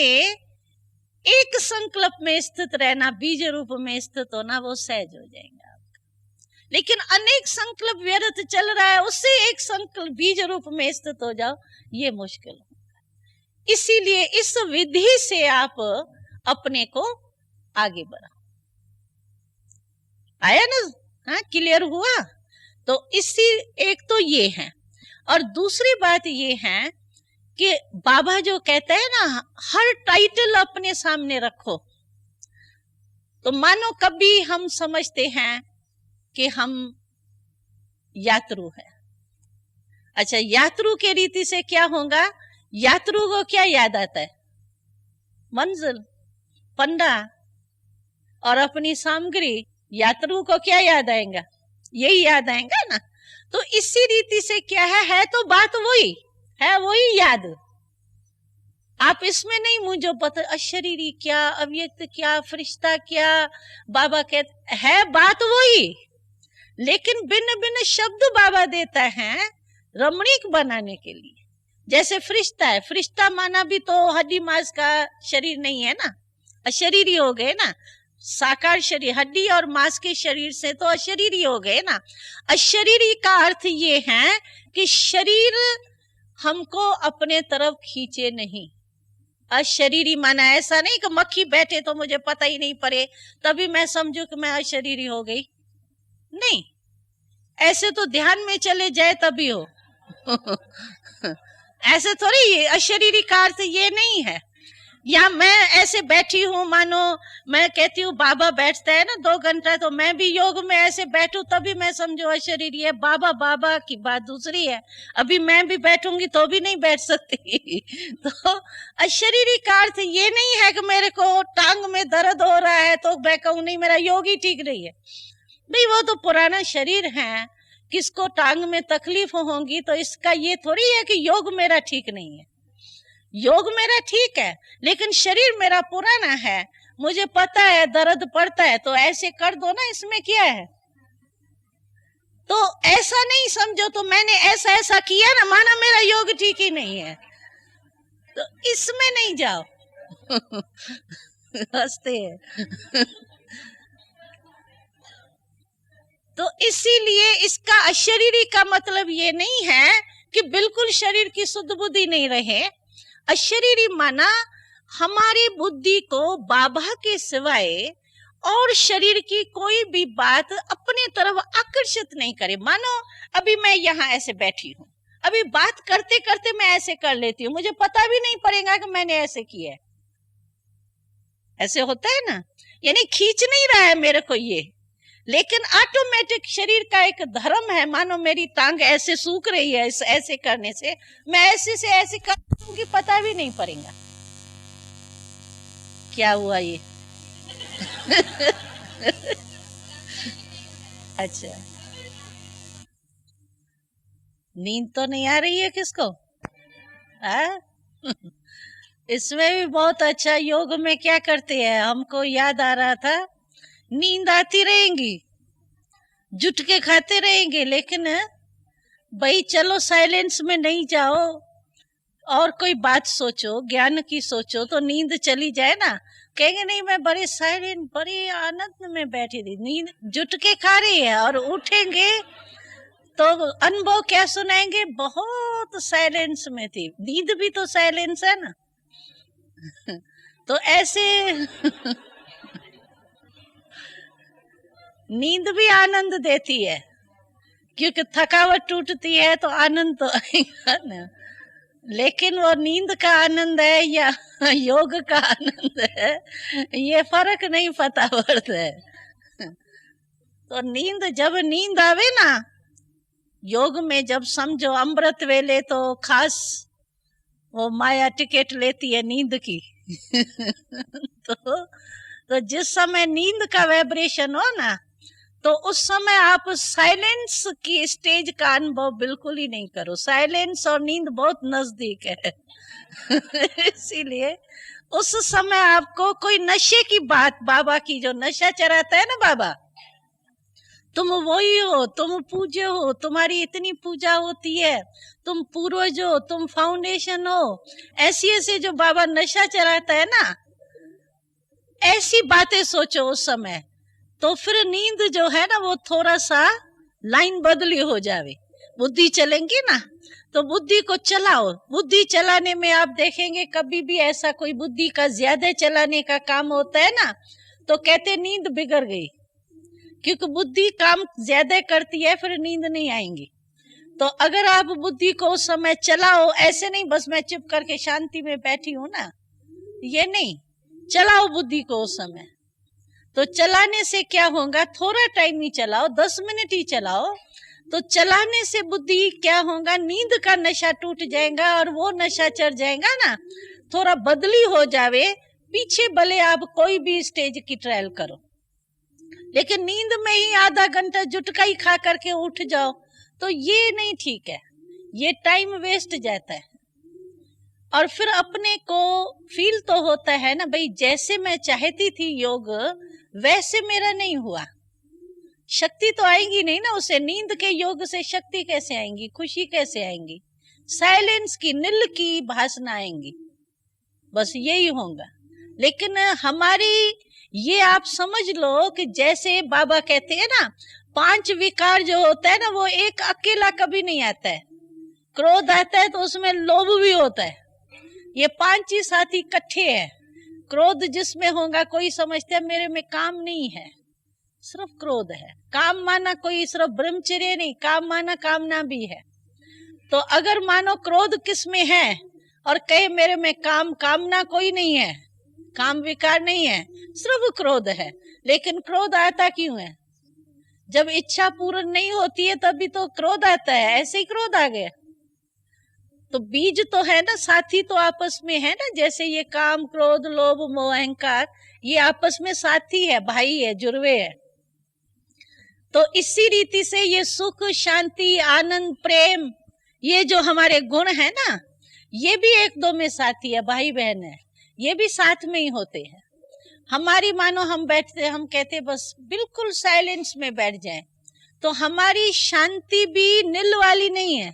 एक संकल्प में स्थित रहना, बीज रूप में स्थित होना, वो सहज हो जाएगा। लेकिन अनेक संकल्प व्यर्थ चल रहा है, उससे एक संकल्प बीज रूप में स्थित हो जाओ, ये मुश्किल होगा। इसीलिए इस विधि से आप अपने को आगे बढ़ाओ। आया ना? हाँ, क्लियर हुआ? तो इसी एक तो ये है, और दूसरी बात ये है कि बाबा जो कहता है ना, हर टाइटल अपने सामने रखो। तो मानो कभी हम समझते हैं कि हम यात्रु है। अच्छा, यात्रु के रीति से क्या होगा? यात्रु को क्या याद आता है? मंजिल, पंडा और अपनी सामग्री। यात्रु को क्या याद आएगा? यही याद आएगा ना। तो इसी रीति से क्या है तो बात वही है, वही याद। आप इसमें नहीं मुझे पता अशरीरी क्या, अव्यक्त क्या, फरिश्ता क्या, बाबा कहते है, बात वही, लेकिन भिन्न भिन्न शब्द बाबा देता है रमणीक बनाने के लिए। जैसे फरिश्ता है, फरिश्ता माना भी तो हड्डी मांस का शरीर नहीं है ना, अशरीरी हो गए ना। साकार शरीर, हड्डी और मांस के शरीर से तो अशरीरी हो गए ना। अशरीरी का अर्थ ये है कि शरीर हमको अपने तरफ खींचे नहीं। अशरीरी माना ऐसा नहीं कि मक्खी बैठे तो मुझे पता ही नहीं पड़े, तभी मैं समझू कि मैं अशरीरी हो गई। नहीं, ऐसे तो ध्यान में चले जाए तभी हो। ऐसे थोड़ी, ये अशरीरी का अर्थ ये नहीं है। या मैं ऐसे बैठी हूं, मानो मैं कहती हूँ बाबा बैठता है ना 2 घंटा, तो मैं भी योग में ऐसे बैठूं तभी मैं समझो अशरीरी है। बाबा बाबा की बात दूसरी है, अभी मैं भी बैठूंगी तो भी नहीं बैठ सकती। तो अशरीरी का अर्थ ये नहीं है कि मेरे को टांग में दर्द हो रहा है तो मैं कहूँ नहीं मेरा योग ही ठीक नहीं है। भाई वो तो पुराना शरीर है, किसको टांग में तकलीफ होगी, तो इसका ये थोड़ी है कि योग मेरा ठीक नहीं है। योग मेरा ठीक है लेकिन शरीर मेरा पुराना है, मुझे पता है दर्द पड़ता है, तो ऐसे कर दो ना, इसमें क्या है। तो ऐसा नहीं समझो तो मैंने ऐसा ऐसा किया ना, माना मेरा योग ठीक ही नहीं है, तो इसमें नहीं जाओ। हंसते हैं। तो इसीलिए इसका अशरीरी का मतलब ये नहीं है कि बिल्कुल शरीर की शुद्ध बुद्धि नहीं रहे। अशरीरी माना हमारी बुद्धि को बाबा के सिवाय और शरीर की कोई भी बात अपने तरफ आकर्षित नहीं करे। मानो अभी मैं यहाँ ऐसे बैठी हूँ, अभी बात करते करते मैं ऐसे कर लेती हूँ, मुझे पता भी नहीं पड़ेगा कि मैंने ऐसे किया है। ऐसे होता है ना, यानी खींच नहीं रहा है मेरे को ये, लेकिन ऑटोमेटिक शरीर का एक धर्म है। मानो मेरी टांग ऐसे सूख रही है, ऐसे करने से मैं ऐसे से ऐसे कर दूंगी, पता भी नहीं पड़ेगा क्या हुआ ये। अच्छा, नींद तो नहीं आ रही है किसको? इसमें भी बहुत अच्छा। योग में क्या करते हैं, हमको याद आ रहा था, नींद आती रहेंगी, जुटके खाते रहेंगे, लेकिन भाई चलो साइलेंस में नहीं जाओ और कोई बात सोचो, ज्ञान की सोचो, तो नींद चली जाए ना, कहेंगे नहीं मैं बड़े साइलेंट बड़े आनंद में बैठी थी। नींद जुटके खा रही है और उठेंगे तो अनुभव क्या सुनाएंगे, बहुत साइलेंस में थी। नींद भी तो साइलेंस है ना। तो ऐसे नींद भी आनंद देती है, क्योंकि थकावट टूटती है तो आनंद तो आएगा ना। लेकिन वो नींद का आनंद है या योग का आनंद है, ये फर्क नहीं पता पड़ता है। तो नींद, जब नींद आवे ना योग में, जब समझो अमृत वेले, तो खास वो माया टिकट लेती है नींद की। तो जिस समय नींद का वाइब्रेशन हो ना, तो उस समय आप साइलेंस की स्टेज का अनुभव बिल्कुल ही नहीं करो। साइलेंस और नींद बहुत नजदीक है। इसीलिए उस समय आपको कोई नशे की बात, बाबा की जो नशा चढ़ाता है ना बाबा, तुम वही हो, तुम पूज्य हो, तुम्हारी इतनी पूजा होती है, तुम पूर्वज हो, तुम फाउंडेशन हो, ऐसी ऐसी जो बाबा नशा चढ़ाता है ना, ऐसी बातें सोचो उस समय, तो फिर नींद जो है ना वो थोड़ा सा लाइन बदली हो जावे। बुद्धि चलेंगी ना, तो बुद्धि को चलाओ। बुद्धि चलाने में आप देखेंगे कभी भी ऐसा कोई बुद्धि का ज्यादा चलाने का काम होता है ना, तो कहते नींद बिगड़ गई, क्योंकि बुद्धि काम ज्यादा करती है, फिर नींद नहीं आएंगी। तो अगर आप बुद्धि को उस समय चलाओ, ऐसे नहीं बस मैं चुप करके शांति में बैठी हूं ना, ये नहीं, चलाओ बुद्धि को उस समय। तो चलाने से क्या होगा, थोड़ा टाइम ही चलाओ, 10 मिनट ही चलाओ, तो चलाने से बुद्धि क्या होगा, नींद का नशा टूट जाएगा और वो नशा चढ़ जाएगा ना, थोड़ा बदली हो जावे। पीछे भले आप कोई भी स्टेज की ट्रायल करो, लेकिन नींद में ही आधा घंटा जुटका ही खा करके उठ जाओ, तो ये नहीं ठीक है, ये टाइम वेस्ट जाता है। और फिर अपने को फील तो होता है ना, भाई जैसे मैं चाहती थी योग वैसे मेरा नहीं हुआ। शक्ति तो आएगी नहीं ना उसे, नींद के योग से शक्ति कैसे आएंगी, खुशी कैसे आएंगी, साइलेंस की नील की भासना आएंगी, बस यही होगा। लेकिन हमारी ये आप समझ लो कि जैसे बाबा कहते हैं ना, 5 विकार जो होता है ना, वो एक अकेला कभी नहीं आता है। क्रोध आता है तो उसमें लोभ भी होता है, ये 5 ही साथी इकट्ठे हैं। क्रोध जिसमें होगा, कोई समझता है मेरे में काम नहीं है, सिर्फ क्रोध है। काम माना कोई सिर्फ ब्रह्मचर्य नहीं, काम माना कामना भी है। तो अगर मानो क्रोध किस में है और कहे मेरे में कामना कोई नहीं है, काम विकार नहीं है, सिर्फ क्रोध है, लेकिन क्रोध आता क्यों है? जब इच्छा पूर्ण नहीं होती है तभी तो क्रोध आता है, ऐसे ही क्रोध आ गया। तो बीज तो है ना, साथी तो आपस में है ना, जैसे ये काम क्रोध लोभ मोह अहंकार, ये आपस में साथी है, भाई है, जुड़वे है। तो इसी रीति से ये सुख शांति आनंद प्रेम, ये जो हमारे गुण है ना, ये भी एक दो में साथी है, भाई बहन है, ये भी साथ में ही होते हैं। हमारी मानो हम बैठते, हम कहते बस बिल्कुल साइलेंस में बैठ जाएं, तो हमारी शांति भी नील वाली नहीं है।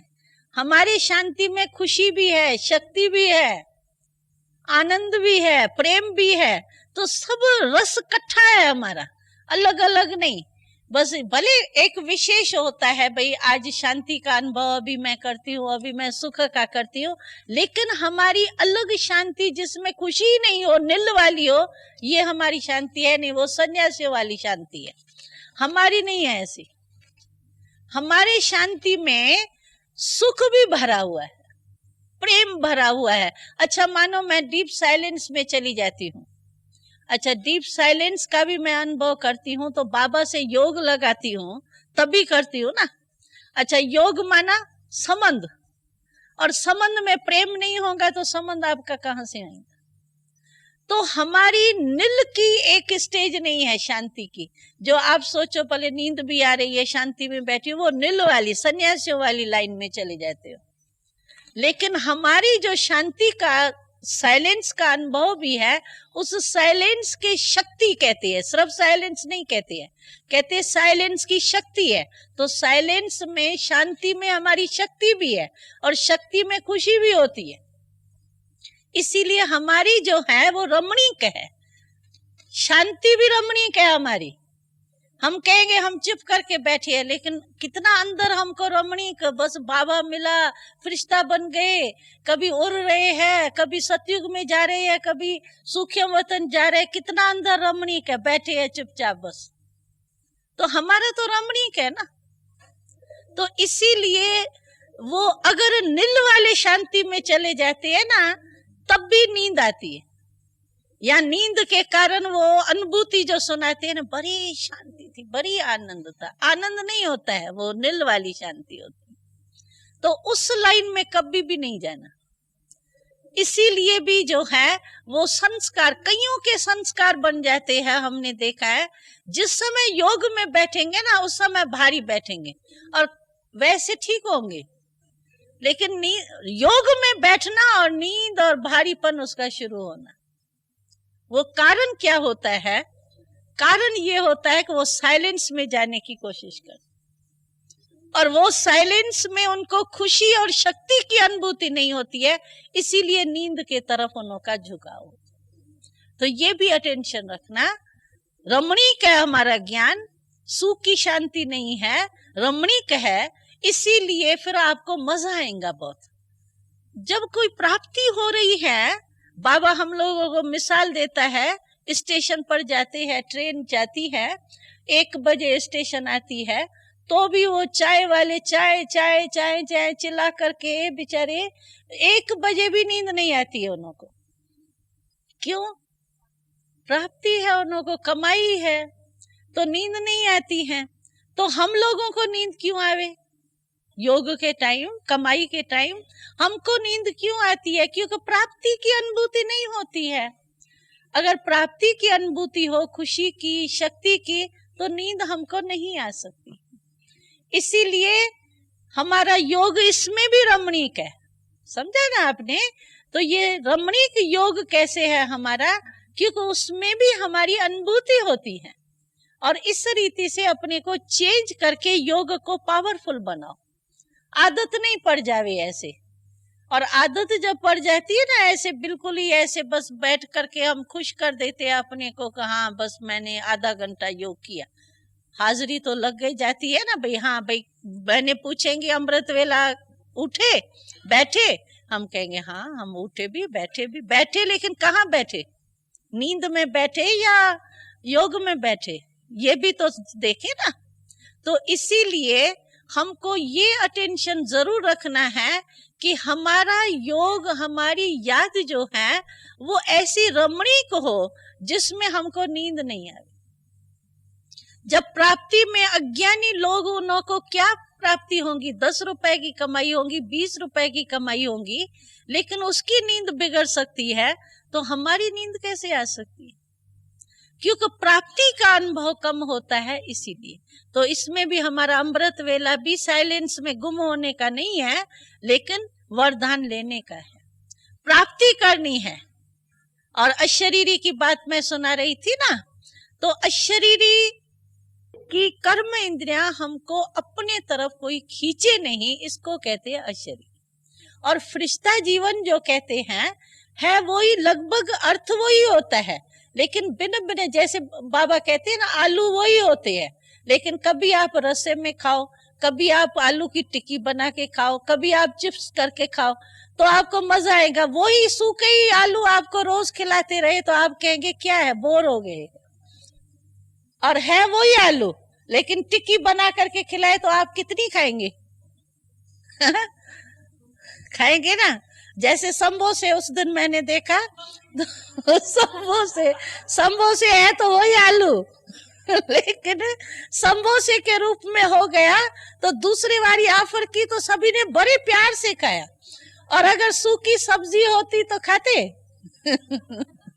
हमारी शांति में खुशी भी है, शक्ति भी है, आनंद भी है, प्रेम भी है। तो सब रस इकट्ठा है हमारा, अलग अलग नहीं। बस भले एक विशेष होता है, भाई आज शांति का अनुभव अभी मैं करती हूँ, अभी मैं सुख का करती हूँ, लेकिन हमारी अलग शांति जिसमें खुशी नहीं हो, नील वाली हो, ये हमारी शांति है नहीं, वो सन्यासियों वाली शांति है, हमारी नहीं है ऐसी। हमारी शांति में सुख भी भरा हुआ है, प्रेम भरा हुआ है। अच्छा मानो मैं डीप साइलेंस में चली जाती हूँ, अच्छा डीप साइलेंस का भी मैं अनुभव करती हूँ, तो बाबा से योग लगाती हूँ तभी करती हूँ ना। अच्छा योग माना संबंध, और संबंध में प्रेम नहीं होगा तो संबंध आपका कहाँ से आएगा? तो हमारी नील की एक स्टेज नहीं है शांति की, जो आप सोचो भले नींद भी आ रही है, शांति में बैठी हो, वो नील वाली सन्यासियों वाली लाइन में चले जाते हो। लेकिन हमारी जो शांति का साइलेंस का अनुभव भी है, उस साइलेंस की शक्ति कहते हैं, सिर्फ साइलेंस नहीं कहते हैं, कहते साइलेंस की शक्ति है। तो साइलेंस में शांति में हमारी शक्ति भी है, और शक्ति में खुशी भी होती है। इसीलिए हमारी जो है वो रमणीक है, शांति भी रमणीक है हमारी। हम कहेंगे हम चुप करके बैठे हैं, लेकिन कितना अंदर हमको रमणीक, बस बाबा मिला फरिश्ता बन गए, कभी उड़ रहे हैं, कभी सतयुग में जा रहे हैं, कभी सूक्ष्म वतन जा रहे हैं, कितना अंदर रमणीक है, बैठे हैं चुपचाप बस। तो हमारा तो रमणीक है ना। तो इसीलिए वो अगर नील वाले शांति में चले जाते हैं ना, तब भी नींद आती है, या नींद के कारण वो अनुभूति जो सुनाते हैं ना, बड़ी शांति थी, बड़ी आनंद था, आनंद नहीं होता है, वो नील वाली शांति होती है। तो उस लाइन में कभी भी नहीं जाना। इसीलिए भी जो है वो संस्कार, कईयों के संस्कार बन जाते हैं, हमने देखा है। जिस समय योग में बैठेंगे ना, उस समय भारी बैठेंगे और वैसे ठीक होंगे, लेकिन योग में बैठना और नींद और भारीपन उसका शुरू होना, वो कारण क्या होता है? कारण ये होता है कि वो साइलेंस में जाने की कोशिश कर, और वो साइलेंस में उनको खुशी और शक्ति की अनुभूति नहीं होती है, इसीलिए नींद के तरफ उनका झुकाव। तो ये भी अटेंशन रखना। रमणीक है हमारा ज्ञान, सुख की शांति नहीं है, रमणीक है, इसीलिए फिर आपको मजा आएगा बहुत। जब कोई प्राप्ति हो रही है, बाबा हम लोगों को मिसाल देता है, स्टेशन पर जाते हैं, ट्रेन जाती है, 1 बजे स्टेशन आती है, तो भी वो चाय वाले चाय चाय चाय चाय चिल्ला करके बेचारे 1 बजे भी नींद नहीं आती है उनको। क्यों? प्राप्ति है उनको, कमाई है, तो नींद नहीं आती है। तो हम लोगों को नींद क्यों आवे? योग के टाइम, कमाई के टाइम हमको नींद क्यों आती है? क्योंकि प्राप्ति की अनुभूति नहीं होती है। अगर प्राप्ति की अनुभूति हो, खुशी की, शक्ति की, तो नींद हमको नहीं आ सकती। इसीलिए हमारा योग इसमें भी रमणीक है, समझा ना आपने? तो ये रमणीक योग कैसे है हमारा? क्योंकि उसमें भी हमारी अनुभूति होती है, और इस रीति से अपने को चेंज करके योग को पावरफुल बनाओ। आदत नहीं पड़ जावे ऐसे, और आदत जब पड़ जाती है ना ऐसे, बिल्कुल ही ऐसे बस बैठ करके हम खुश कर देते हैं अपने को कि हाँ बस मैंने आधा घंटा योग किया, हाजिरी तो लग गई जाती है ना भाई। हाँ भाई, बहने पूछेंगे अमृत वेला उठे बैठे, हम कहेंगे हाँ हम उठे भी बैठे, लेकिन कहाँ बैठे? नींद में बैठे या योग में बैठे? ये भी तो देखे ना। तो इसीलिए हमको ये अटेंशन जरूर रखना है कि हमारा योग, हमारी याद जो है वो ऐसी रमणीक हो जिसमें हमको नींद नहीं आए। जब प्राप्ति में अज्ञानी लोगों को क्या प्राप्ति होगी, 10 रुपए की कमाई होगी, 20 रुपए की कमाई होगी, लेकिन उसकी नींद बिगड़ सकती है, तो हमारी नींद कैसे आ सकती है? क्योंकि प्राप्ति का अनुभव कम होता है, इसीलिए। तो इसमें भी हमारा अमृत वेला भी साइलेंस में गुम होने का नहीं है, लेकिन वरदान लेने का है, प्राप्ति करनी है। और अशरीरी की बात मैं सुना रही थी ना, तो अशरीरी की कर्म इंद्रियां हमको अपने तरफ कोई खींचे नहीं, इसको कहते हैं अशरीरी। और फरिश्ता जीवन जो कहते हैं है वही, लगभग अर्थ वही होता है, लेकिन भिन्न भिन्न, जैसे बाबा कहते हैं ना आलू वही होते हैं, लेकिन कभी आप रसे में खाओ, कभी आप आलू की टिक्की बना के खाओ, कभी आप चिप्स करके खाओ, तो आपको मजा आएगा। वही सूखे ही आलू आपको रोज खिलाते रहे तो आप कहेंगे क्या है, बोर हो गए। और है वही आलू, लेकिन टिक्की बना करके खिलाए तो आप कितनी खाएंगे? खाएंगे ना। जैसे समोसे उस दिन मैंने देखा, समोसे है तो वही आलू, लेकिन समोसे के रूप में हो गया, तो दूसरी बारी ऑफर की तो सभी ने बड़े प्यार से खाया, और अगर सूखी सब्जी होती तो खाते।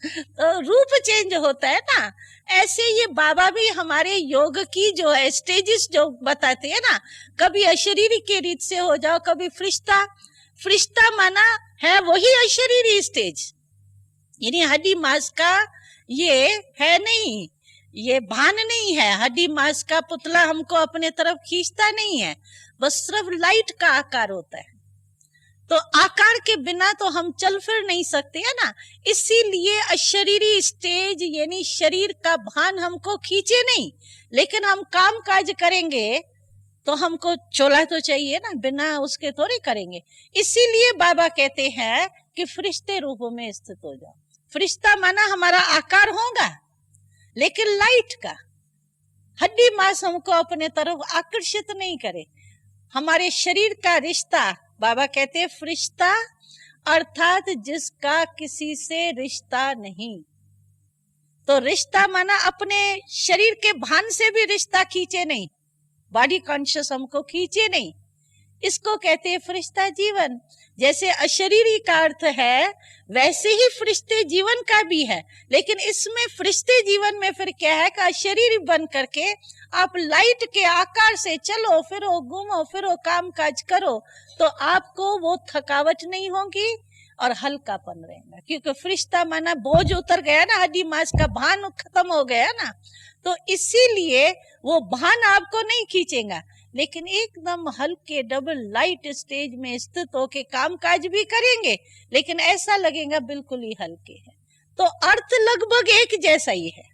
तो रूप चेंज होता है ना। ऐसे ये बाबा भी हमारे योग की जो है स्टेजेस जो बताते हैं ना, कभी अशरीरी के रीत से हो जाओ, कभी फरिश्ता। फरिश्ता माना है वही अशरीरी स्टेज, यानी हड्डी मांस का ये है नहीं, ये भान नहीं है, हड्डी मांस का पुतला हमको अपने तरफ खींचता नहीं है, बस सिर्फ लाइट का आकार होता है। तो आकार के बिना तो हम चल फिर नहीं सकते है ना। इसीलिए अशरीरी स्टेज यानी शरीर का भान हमको खींचे नहीं, लेकिन हम काम काज करेंगे तो हमको चोला तो चाहिए ना, बिना उसके थोड़ी करेंगे। इसीलिए बाबा कहते हैं कि फरिश्ते रूप में स्थित हो जाओ। फरिश्ता माना हमारा आकार होगा, लेकिन लाइट का, हड्डी मांस हमको अपने तरफ आकर्षित नहीं करे। हमारे शरीर का रिश्ता, बाबा कहते हैं फरिश्ता अर्थात जिसका किसी से रिश्ता नहीं। तो रिश्ता माना अपने शरीर के भान से भी रिश्ता खींचे नहीं, बॉडी कॉन्शियस हमको खींचे नहीं, इसको कहते हैं फरिश्ता जीवन। जैसे अशरीरी का अर्थ है वैसे ही फरिश्ते जीवन का भी है, लेकिन इसमें फरिश्ते जीवन में फिर क्या है कि अशरीरी बन करके आप लाइट के आकार से चलो फिरो, घूमो फिरो, काम काज करो, तो आपको वो थकावट नहीं होगी और हल्कापन रहेगा। क्योंकि फरिश्ता माना बोझ उतर गया ना, हड्डी मांस का भान खत्म हो गया ना, तो इसीलिए वो भान आपको नहीं खींचेगा, लेकिन एकदम हल्के डबल लाइट स्टेज में स्थित होके काम काज भी करेंगे, लेकिन ऐसा लगेगा बिल्कुल ही हल्के है। तो अर्थ लगभग एक जैसा ही है,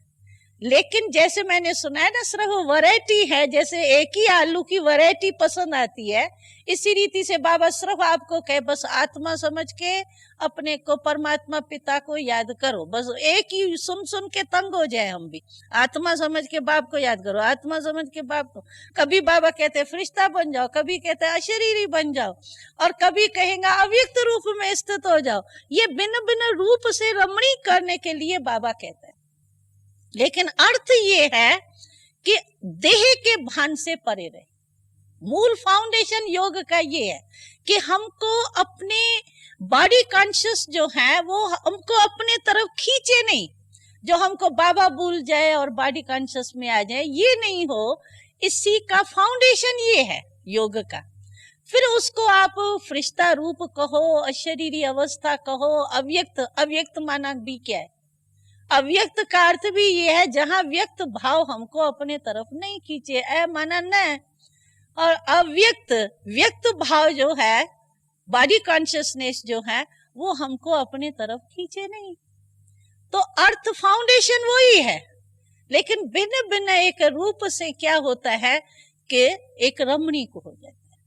लेकिन जैसे मैंने सुना है ना, सिर्फ वैरायटी है, जैसे एक ही आलू की वैरायटी पसंद आती है, इसी रीति से बाबा सिर्फ आपको कहे बस आत्मा समझ के अपने को परमात्मा पिता को याद करो, बस एक ही सुन सुन के तंग हो जाए हम भी, आत्मा समझ के बाप को याद करो, आत्मा समझ के बाप को। कभी बाबा कहते हैं फरिश्ता बन जाओ, कभी कहते हैं अशरीरी बन जाओ, और कभी कहेंगे अव्यक्त रूप में स्थित हो जाओ। ये भिन्न भिन्न रूप से रमणी करने के लिए बाबा कहते हैं, लेकिन अर्थ ये है कि देह के भान से परे रहे। मूल फाउंडेशन योग का ये है कि हमको अपने बॉडी कॉन्शियस जो है वो हमको अपने तरफ खींचे नहीं, जो हमको बाबा भूल जाए और बॉडी कॉन्शियस में आ जाए, ये नहीं हो। इसी का फाउंडेशन ये है योग का। फिर उसको आप फरिश्ता रूप कहो, अशरीरी अवस्था कहो, अव्यक्त, अव्यक्त माना भी क्या है, अव्यक्त का अर्थ भी ये है जहां व्यक्त भाव हमको अपने तरफ नहीं खींचे, ऐ माना न, और अव्यक्त व्यक्त भाव जो है, बॉडी कॉन्शियसनेस जो है, वो हमको अपने तरफ खींचे नहीं। तो अर्थ फाउंडेशन वही है, लेकिन भिन्न भिन्न एक रूप से क्या होता है कि एक रमणीक हो जाता है।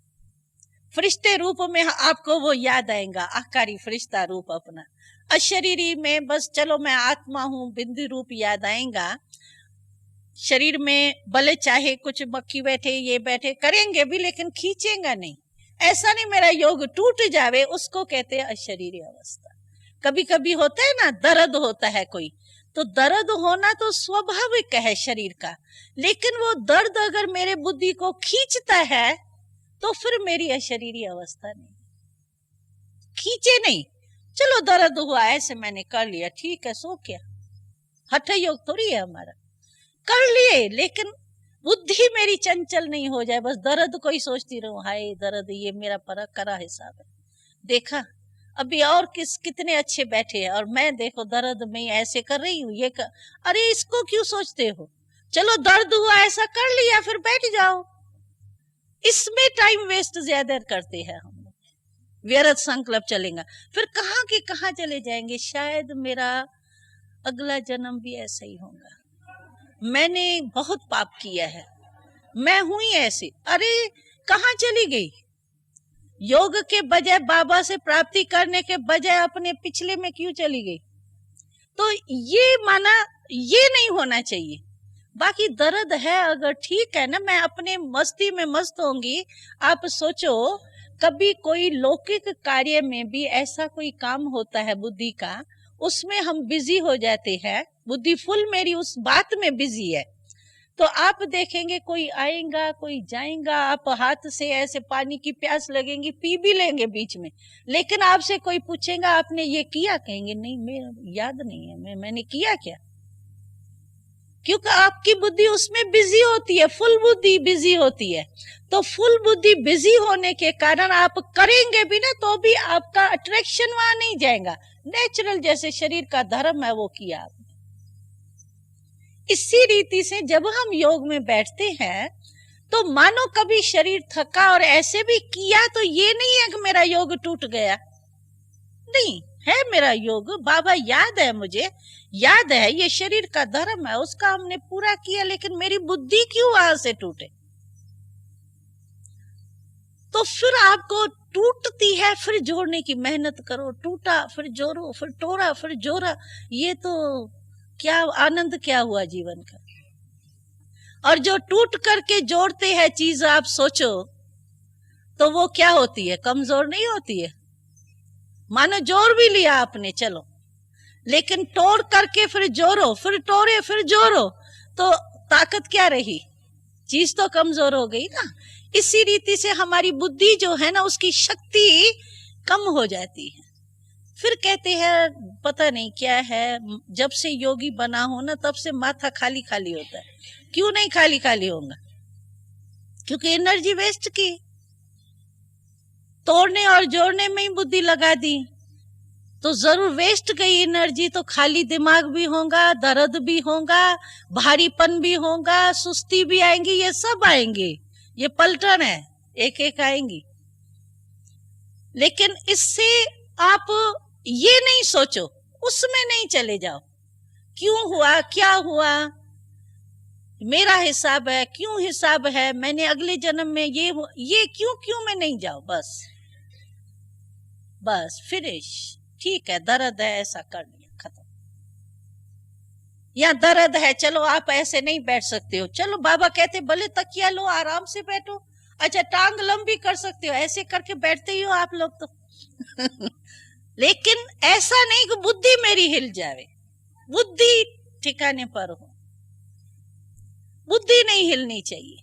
फरिश्ते रूप में आपको वो याद आएगा, आकारी फरिश्ता रूप अपना। अशरीरी में बस चलो मैं आत्मा हूं, बिंदु रूप याद आएगा। शरीर में भले चाहे कुछ मक्खी बैठे ये बैठे, करेंगे भी लेकिन खींचेगा नहीं। ऐसा नहीं मेरा योग टूट जावे, उसको कहते हैं अशरीरी अवस्था। कभी कभी होता है ना, दर्द होता है कोई, तो दर्द होना तो स्वाभाविक है शरीर का, लेकिन वो दर्द अगर मेरे बुद्धि को खींचता है तो फिर मेरी अशरीरी अवस्था नहीं। खींचे नहीं, चलो दर्द हुआ ऐसे मैंने कर लिया, ठीक है, सो क्या, हठ योग थोड़ी है हमारा, कर लिए, लेकिन बुद्धि मेरी चंचल नहीं हो जाए, बस दर्द को ही सोचती रहूं, हाय दर्द, ये मेरा परख करा हिसाब है, देखा अभी और कितने अच्छे बैठे हैं और मैं देखो दर्द में ऐसे कर रही हूँ, अरे इसको क्यों सोचते हो, चलो दर्द हुआ ऐसा कर लिया, फिर बैठ जाओ। इसमें टाइम वेस्ट ज्यादा करते हैं हम लोग, व्यर्थ संकल्प चलेगा, फिर कहाँ के कहाँ चले जाएंगे। शायद मेरा अगला जन्म भी ऐसा ही होगा, मैंने बहुत पाप किया है, मैं हुई ऐसे, अरे कहाँ चली गई, योग के बजाय बाबा से प्राप्ति करने के बजाय अपने पिछले में क्यों चली गई। तो ये माना ये नहीं होना चाहिए। बाकी दर्द है अगर ठीक है ना, मैं अपने मस्ती में मस्त होंगी। आप सोचो कभी कोई लौकिक कार्य में भी ऐसा कोई काम होता है बुद्धि का, उसमें हम बिजी हो जाते हैं, बुद्धि फुल मेरी उस बात में बिजी है, तो आप देखेंगे कोई आएगा कोई जाएगा, आप हाथ से ऐसे पानी की प्यास लगेंगी पी भी लेंगे बीच में, लेकिन आपसे कोई पूछेगा आपने ये किया, कहेंगे नहीं मेरे याद नहीं है, मैंने किया क्या, क्योंकि आपकी बुद्धि उसमें बिजी होती है, फुल बुद्धि बिजी होती है। तो फुल बुद्धि बिजी होने के कारण आप करेंगे भी ना तो भी आपका अट्रैक्शन वहां नहीं जाएगा, नेचुरल जैसे शरीर का धर्म है वो किया आपने। इसी रीति से जब हम योग में बैठते हैं तो मानो कभी शरीर थका और ऐसे भी किया, तो ये नहीं है कि मेरा योग टूट गया, नहीं है मेरा योग, बाबा याद है, मुझे याद है, ये शरीर का धर्म है, उसका हमने पूरा किया, लेकिन मेरी बुद्धि क्यों वहां से टूटे। तो फिर आपको टूटती है, फिर जोड़ने की मेहनत करो, टूटा फिर जोड़ो, फिर तोड़ा फिर जोड़ा, ये तो क्या आनंद क्या हुआ जीवन का। और जो टूट करके जोड़ते हैं चीज, आप सोचो तो वो क्या होती है, कमजोर नहीं होती है। मानो जोड़ भी लिया आपने, चलो, लेकिन तोड़ करके फिर जोड़ो, फिर तोड़े फिर जोड़ो, तो ताकत क्या रही, चीज तो कमजोर हो गई ना। इसी रीति से हमारी बुद्धि जो है ना, उसकी शक्ति कम हो जाती है। फिर कहते हैं पता नहीं क्या है, जब से योगी बना हो ना तब से माथा खाली खाली होता है। क्यों नहीं खाली खाली होगा, क्योंकि एनर्जी वेस्ट की, तोड़ने और जोड़ने में ही बुद्धि लगा दी, तो जरूर वेस्ट गई एनर्जी, तो खाली दिमाग भी होगा, दर्द भी होगा, भारीपन भी होगा, सुस्ती भी आएंगी, ये सब आएंगे, ये पलटन है, एक एक आएंगी। लेकिन इससे आप ये नहीं सोचो, उसमें नहीं चले जाओ, क्यों हुआ क्या हुआ, मेरा हिसाब है, क्यों हिसाब है, मैंने अगले जन्म में ये क्यों मैं नहीं जाऊं, बस फिनिश, ठीक है, दर्द है ऐसा कर लिया, खत्म। या दर्द है, चलो आप ऐसे नहीं बैठ सकते हो, चलो बाबा कहते भले तकिया लो आराम से बैठो, अच्छा टांग लंबी कर सकते हो, ऐसे करके बैठते ही हो आप लोग तो लेकिन ऐसा नहीं कि बुद्धि मेरी हिल जावे, बुद्धि ठिकाने पर हो, बुद्धि नहीं हिलनी चाहिए।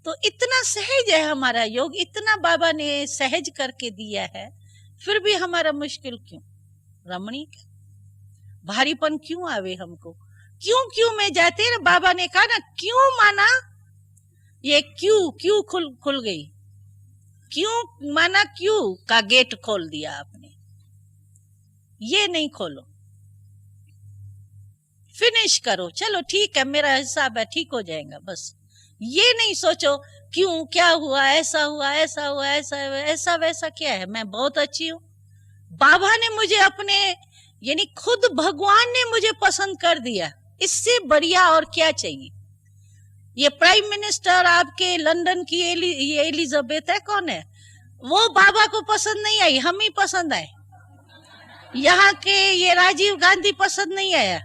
तो इतना सहज है हमारा योग, इतना बाबा ने सहज करके दिया है, फिर भी हमारा मुश्किल क्यों, रमणीक भारीपन क्यों आवे हमको, क्यों में जाते हैं ना। बाबा ने कहा ना, क्यों माना, ये क्यों खुल गई, क्यों माना, क्यों का गेट खोल दिया आपने, ये नहीं खोलो, फिनिश करो, चलो ठीक है मेरा हिसाब है, ठीक हो जाएगा, बस ये नहीं सोचो क्यों क्या हुआ, ऐसा हुआ ऐसा हुआ ऐसा वैसा क्या है, मैं बहुत अच्छी हूँ, बाबा ने मुझे अपने यानी खुद भगवान ने मुझे पसंद कर दिया, इससे बढ़िया और क्या चाहिए। ये प्राइम मिनिस्टर आपके लंदन की ये एलिजाबेथ है, कौन है वो, बाबा को पसंद नहीं आई, हम ही पसंद आए। यहाँ के ये राजीव गांधी पसंद नहीं आया,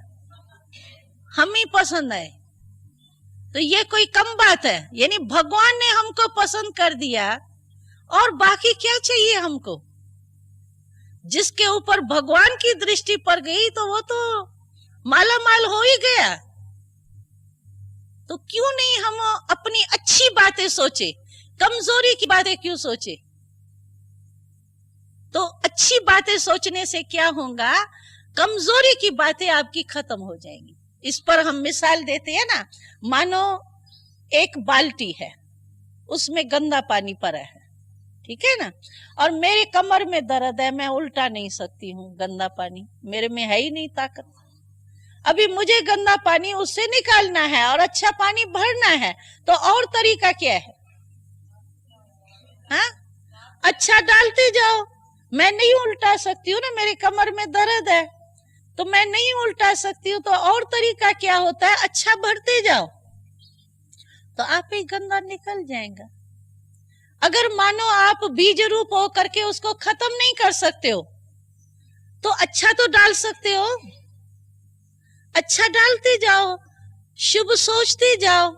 हम ही पसंद आए, तो ये कोई कम बात है? यानी भगवान ने हमको पसंद कर दिया और बाकी क्या चाहिए हमको? जिसके ऊपर भगवान की दृष्टि पड़ गई तो वो तो माला माल हो ही गया। तो क्यों नहीं हम अपनी अच्छी बातें सोचे, कमजोरी की बातें क्यों सोचे? तो अच्छी बातें सोचने से क्या होगा, कमजोरी की बातें आपकी खत्म हो जाएंगी। इस पर हम मिसाल देते हैं ना, मानो एक बाल्टी है, उसमें गंदा पानी पड़ा है, ठीक है ना, और मेरे कमर में दर्द है, मैं उल्टा नहीं सकती हूँ गंदा पानी, मेरे में है ही नहीं ताकत। अभी मुझे गंदा पानी उससे निकालना है और अच्छा पानी भरना है, तो और तरीका क्या है? हाँ, अच्छा डालते जाओ। मैं नहीं उल्टा सकती हूँ ना, मेरे कमर में दर्द है तो मैं नहीं उल्टा सकती हूँ, तो और तरीका क्या होता है? अच्छा भरते जाओ तो आप ही गंदा निकल जाएगा। अगर मानो आप बीज रूप हो करके उसको खत्म नहीं कर सकते हो, तो अच्छा तो डाल सकते हो, अच्छा डालते जाओ, शुभ सोचते जाओ।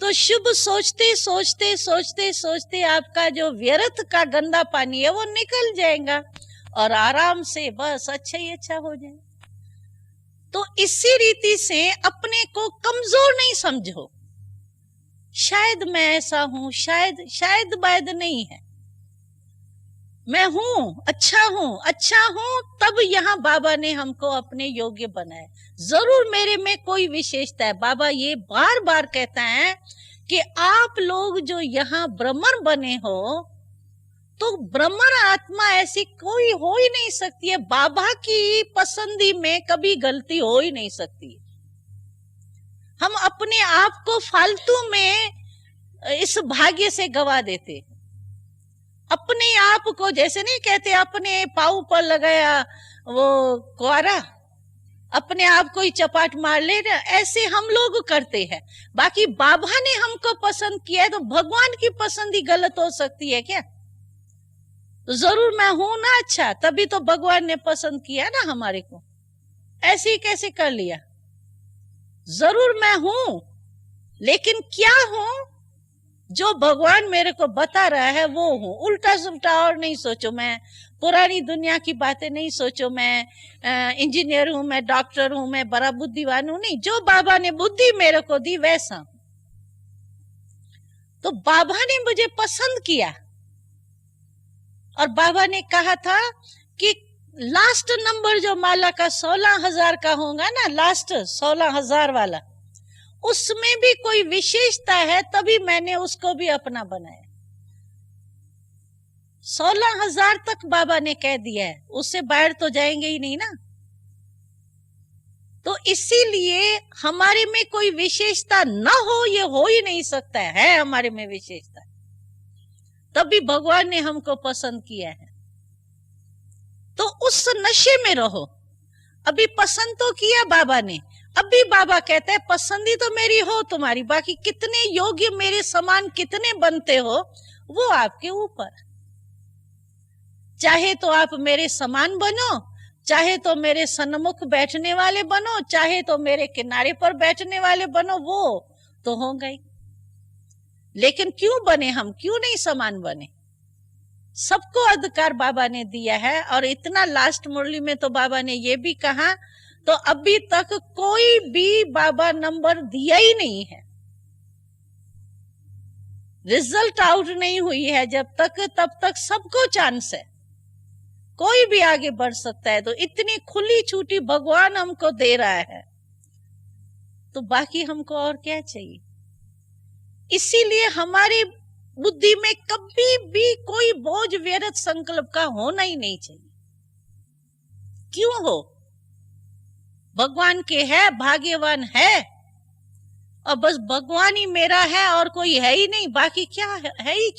तो शुभ सोचते सोचते सोचते सोचते आपका जो व्यर्थ का गंदा पानी है वो निकल जाएगा और आराम से बस अच्छा ही अच्छा हो जाए। तो इसी रीति से अपने को कमजोर नहीं समझो। शायद मैं ऐसा हूं, शायद वायद नहीं है, मैं हूं, अच्छा हूं, तब यहाँ बाबा ने हमको अपने योग्य बनाए। जरूर मेरे में कोई विशेषता है। बाबा ये बार बार कहता है कि आप लोग जो यहाँ ब्रह्मण बने हो, तो ब्रह्मण आत्मा ऐसी कोई हो ही नहीं सकती है। बाबा की पसंदी में कभी गलती हो ही नहीं सकती। हम अपने आप को फालतू में इस भाग्य से गवा देते। अपने आप को, जैसे नहीं कहते अपने पाँव पर लगाया वो कुआरा, अपने आप को ही चपाट मार ले, ऐसे हम लोग करते हैं। बाकी बाबा ने हमको पसंद किया है, तो भगवान की पसंद ही गलत हो सकती है क्या? तो जरूर मैं हूं ना अच्छा, तभी तो भगवान ने पसंद किया ना हमारे को। ऐसे ही कैसे कर लिया? जरूर मैं हूं, लेकिन क्या हूं? जो भगवान मेरे को बता रहा है वो हूं। उल्टा सुल्टा और नहीं सोचो, मैं पुरानी दुनिया की बातें नहीं सोचो, मैं इंजीनियर हूं, मैं डॉक्टर हूं, मैं बड़ा बुद्धिमान हूं, नहीं। जो बाबा ने बुद्धि मेरे को दी वैसा। तो बाबा ने मुझे पसंद किया और बाबा ने कहा था कि लास्ट नंबर जो माला का 16,000 का होगा ना, लास्ट 16,000 वाला, उसमें भी कोई विशेषता है, तभी मैंने उसको भी अपना बनाया। 16,000 तक बाबा ने कह दिया है, उससे बाहर तो जाएंगे ही नहीं ना। तो इसीलिए हमारे में कोई विशेषता न हो, ये हो ही नहीं सकता है हमारे में विशेषता, तभी भगवान ने हमको पसंद किया है। तो उस नशे में रहो। अभी पसंद तो किया बाबा ने, अभी बाबा कहता है पसंदी तो मेरी हो तुम्हारी, बाकी कितने योग्य मेरे समान कितने बनते हो वो आपके ऊपर। चाहे तो आप मेरे समान बनो, चाहे तो मेरे सन्मुख बैठने वाले बनो, चाहे तो मेरे किनारे पर बैठने वाले बनो, वो तो हो गई। लेकिन क्यों बने हम, क्यों नहीं समान बने? सबको अधिकार बाबा ने दिया है। और इतना लास्ट मुरली में तो बाबा ने ये भी कहा, तो अभी तक कोई भी बाबा नंबर दिया ही नहीं है, रिजल्ट आउट नहीं हुई है जब तक, तब तक सबको चांस है, कोई भी आगे बढ़ सकता है। तो इतनी खुली छूटी भगवान हमको दे रहा है, तो बाकी हमको और क्या चाहिए? इसीलिए हमारी बुद्धि में कभी भी कोई बोझ व्यर्थ संकल्प का होना ही नहीं चाहिए। क्यों हो? भगवान के है, भाग्यवान है, और बस भगवान ही मेरा है और कोई है ही नहीं। बाकी क्या है ही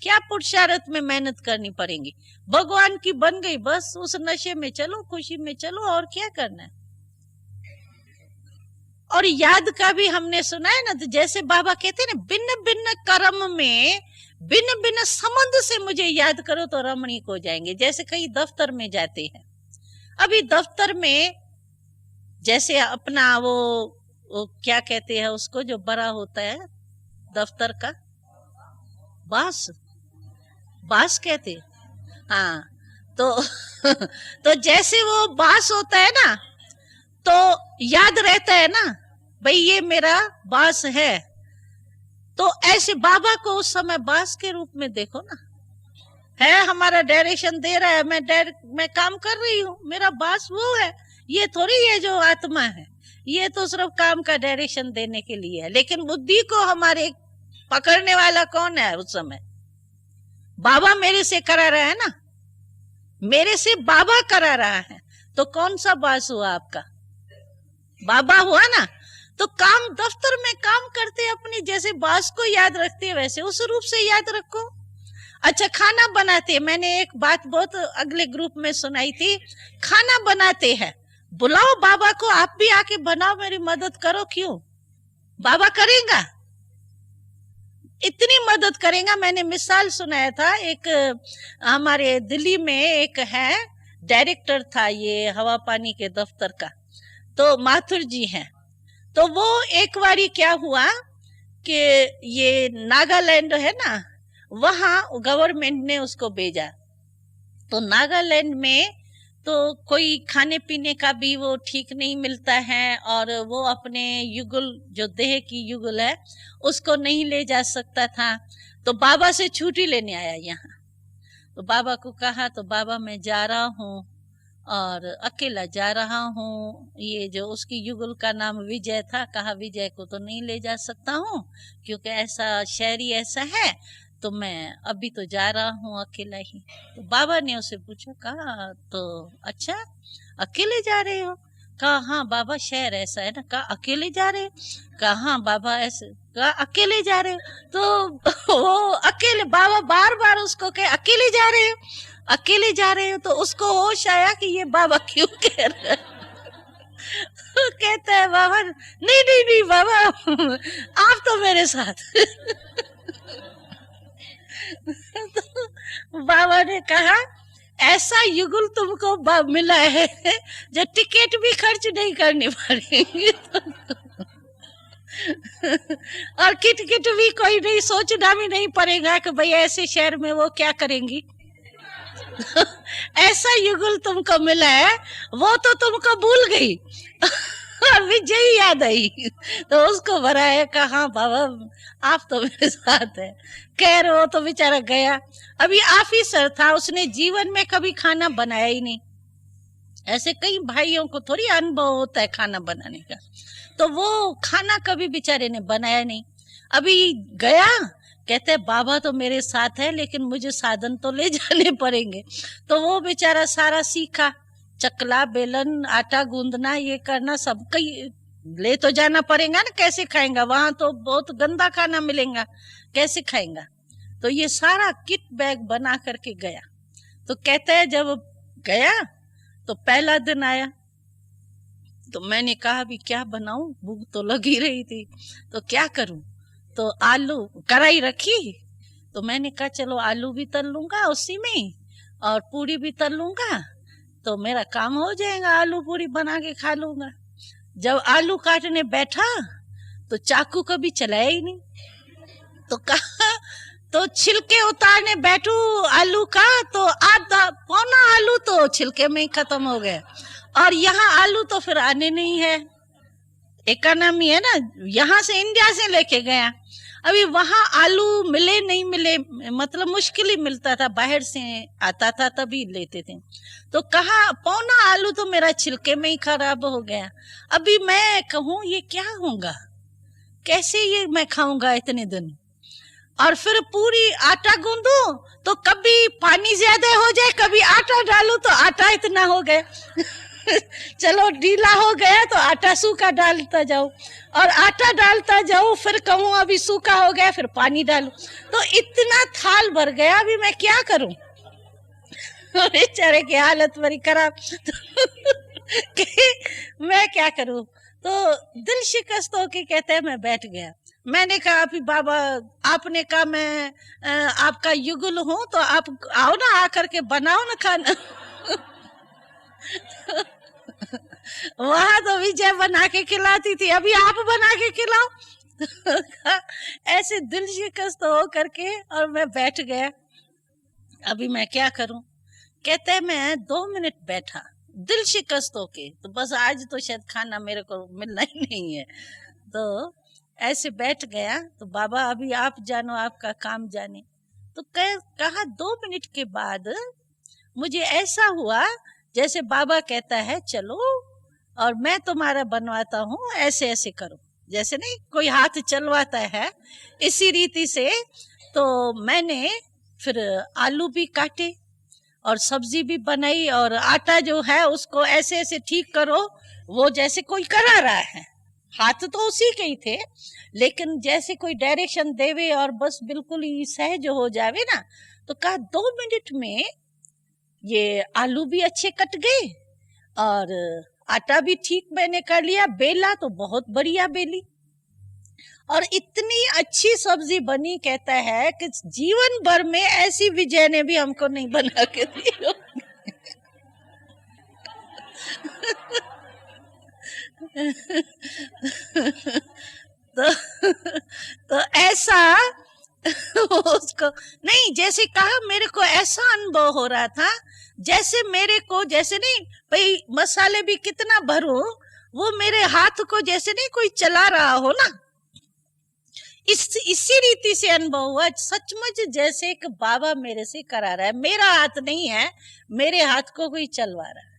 क्या पुरुषार्थ में मेहनत करनी पड़ेगी? भगवान की बन गई, बस उस नशे में चलो, खुशी में चलो, और क्या करना है। और याद का भी हमने सुना है ना, तो जैसे बाबा कहते हैं ना, भिन्न भिन्न कर्म में भिन्न भिन्न संबंध से मुझे याद करो तो रमणीक हो जाएंगे। जैसे कई दफ्तर में जाते हैं, अभी दफ्तर में जैसे अपना वो वो क्या कहते हैं उसको जो बड़ा होता है दफ्तर का, बांस, बांस कहते, हाँ। तो तो जैसे वो बांस होता है ना, तो याद रहता है ना भाई ये मेरा बांस है, तो ऐसे बाबा को उस समय बांस के रूप में देखो ना, है हमारा डायरेक्शन दे रहा है, मैं काम कर रही हूँ, मेरा बांस वो है, ये थोड़ी है जो आत्मा है, ये तो सिर्फ काम का डायरेक्शन देने के लिए है। लेकिन बुद्धि को हमारे पकड़ने वाला कौन है उस समय? बाबा मेरे से करा रहा है ना, मेरे से बाबा करा रहा है, तो कौन सा बांस हुआ आपका? बाबा हुआ ना। तो काम दफ्तर में काम करते अपनी जैसे बांस को याद रखते हैं वैसे उस रूप से याद रखो। अच्छा खाना बनाते, मैंने एक बात बहुत अगले ग्रुप में सुनाई थी, खाना बनाते हैं, बुलाओ बाबा को, आप भी आके बनाओ, मेरी मदद करो, क्यों? बाबा करेगा, इतनी मदद करेगा। मैंने मिसाल सुनाया था, एक हमारे दिल्ली में एक है डायरेक्टर था ये हवा पानी के दफ्तर का, तो माथुर जी हैं। तो वो एक बारी क्या हुआ कि ये नागालैंड है ना, वहां गवर्नमेंट ने उसको भेजा। तो नागालैंड में तो कोई खाने पीने का भी वो ठीक नहीं मिलता है, और वो अपने युगल जो देह की युगल है उसको नहीं ले जा सकता था। तो बाबा से छुट्टी लेने आया यहाँ। तो बाबा को कहा, तो बाबा मैं जा रहा हूँ और अकेला जा रहा हूँ, ये जो उसकी युगल का नाम विजय था, कहा विजय को तो नहीं ले जा सकता हूँ क्योंकि ऐसा शहरी ऐसा है, तो मैं अभी तो जा रहा हूँ अकेला ही। तो बाबा ने उसे पूछा, कहा तो अच्छा अकेले जा रहे हो? कहा हाँ बाबा शहर ऐसा है ना। कहा अकेले जा रहे हो? कहा हाँ बाबा ऐसे। कहा अकेले जा रहे हो? तो वो अकेले, बाबा बार बार उसको कहे अकेले जा रहे हो, अकेले जा रहे हो। तो उसको होश आया कि ये बाबा क्यों कह रहे हैं। कहता है बाबा नहीं नहीं नहीं बाबा आप तो मेरे साथ। तो बाबा ने कहा ऐसा युगल तुमको मिला है जो टिकट भी खर्च नहीं करनी पड़ेगी। और किट भी कोई नहीं, सोचना भी नहीं पड़ेगा कि भाई ऐसे शहर में वो क्या करेंगी। ऐसा युगल तुमको मिला है, वो तो तुमको भूल गई और विजय याद आई। तो उसको भराया, कहा बाबा आप तो मेरे साथ है। कह रहे हो तो बेचारा गया। अभी ऑफिसर था, उसने जीवन में कभी खाना बनाया ही नहीं। ऐसे कई भाइयों को थोड़ी अनुभव होता है खाना बनाने का, तो वो खाना कभी बेचारे ने बनाया नहीं। अभी गया, कहते बाबा तो मेरे साथ है लेकिन मुझे साधन तो ले जाने पड़ेंगे। तो वो बेचारा सारा सीखा, चकला बेलन आटा गूंदना ये करना सब कई ले तो जाना पड़ेगा ना, कैसे खाएगा, वहां तो बहुत गंदा खाना मिलेगा, कैसे खाएगा। तो ये सारा किट बैग बना करके गया। तो कहते हैं जब गया तो पहला दिन आया, तो मैंने कहा अभी क्या बनाऊं, भूख तो लगी रही थी, तो क्या करूं। तो आलू कढ़ाई रखी, तो मैंने कहा चलो आलू भी तल लूंगा उसी में और पूरी भी तल लूंगा, तो मेरा काम हो जाएगा, आलू पूरी बना के खा लूंगा। जब आलू काटने बैठा तो चाकू कभी चलाया ही नहीं। तो कहा तो छिलके उतारने बैठू आलू का, तो आधा पौना आलू तो छिलके में ही खत्म हो गया, और यहाँ आलू तो फिर आने नहीं है। इकोनॉमी है ना, यहाँ से इंडिया से लेके गया, अभी वहां आलू मिले नहीं मिले, मतलब मुश्किल ही मिलता था, बाहर से आता था तभी लेते थे। तो कहा पौना आलू तो मेरा छिलके में ही खराब हो गया, अभी मैं कहूँ ये क्या होगा, कैसे ये मैं खाऊंगा इतने दिन। और फिर पूरी आटा गूंदू तो कभी पानी ज्यादा हो जाए, कभी आटा डालू तो आटा इतना हो गया चलो ढीला हो गया तो आटा सूखा डालता जाऊं, और आटा डालता जाऊं, फिर कहूं अभी सूखा हो गया, फिर पानी डालू, तो इतना थाल भर गया, अभी मैं क्या करूं। बेचारे की हालत बड़ी खराब मैं क्या करूं। तो दिल शिकस्त होके कहते हैं मैं बैठ गया। मैंने कहा अभी बाबा आपने कहा मैं आपका युगल हूं, तो आप आओ ना, आकर के बनाओ ना खाना वहां तो विजय बना के खिलाती थी, अभी आप बना के खिलाओ। ऐसे दिल शिकस्त हो करके, और मैं बैठ गया, अभी मैं क्या करूं। कहते हैं मैं 2 मिनट बैठा दिल शिकस्त होके, तो बस आज तो शायद खाना मेरे को मिलना ही नहीं है। तो ऐसे बैठ गया, तो बाबा अभी आप जानो, आपका काम जाने। तो कहा 2 मिनट के बाद मुझे ऐसा हुआ जैसे बाबा कहता है चलो और मैं तुम्हारा बनवाता हूँ, ऐसे ऐसे करो, जैसे नहीं कोई हाथ चलवाता है, इसी रीति से। तो मैंने फिर आलू भी काटे और सब्जी भी बनाई, और आटा जो है उसको ऐसे ऐसे ठीक करो, वो जैसे कोई करा रहा है, हाथ तो उसी के ही थे, लेकिन जैसे कोई डायरेक्शन देवे और बस बिल्कुल ही सहज हो जावे ना। तो कहा 2 मिनट में ये आलू भी अच्छे कट गए और आटा भी ठीक मैंने कर लिया, बेला तो बहुत बढ़िया बेली, और इतनी अच्छी सब्जी बनी, कहता है कि जीवन भर में ऐसी विजय ने भी हमको नहीं बना के दी। तो ऐसा उसको नहीं, जैसे कहा मेरे को ऐसा अनुभव हो रहा था जैसे मेरे को, जैसे नहीं भाई मसाले भी कितना भरूं, वो मेरे हाथ को जैसे नहीं कोई चला रहा हो ना, इसी रीति से अनुभव हुआ सचमुच, जैसे एक बाबा मेरे से करा रहा है, मेरा हाथ नहीं है, मेरे हाथ को कोई चलवा रहा है,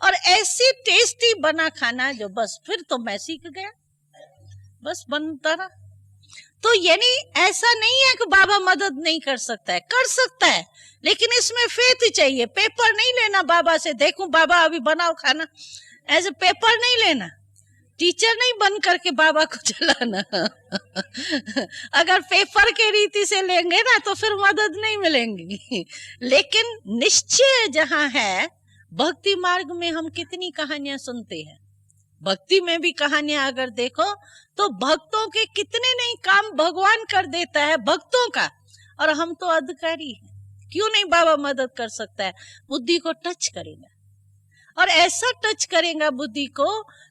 और ऐसी टेस्टी बना खाना जो बस फिर तो मैं सीख गया, बस बनता रहा। तो यानी ऐसा नहीं है कि बाबा मदद नहीं कर सकता है, कर सकता है, लेकिन इसमें फेथ चाहिए। पेपर नहीं लेना बाबा से, देखूं बाबा अभी बनाओ खाना, ऐसे पेपर नहीं लेना, टीचर नहीं बन करके बाबा को चलाना। अगर पेपर के रीति से लेंगे ना तो फिर मदद नहीं मिलेंगी। लेकिन निश्चय जहां है, भक्ति मार्ग में हम कितनी कहानियां सुनते हैं, भक्ति में भी कहानियां अगर देखो तो भक्तों के कितने नहीं काम भगवान कर देता है भक्तों का, और हम तो अधिकारी हैं, क्यों नहीं बाबा मदद कर सकता है। बुद्धि को टच करेगा, और ऐसा टच करेगा बुद्धि को,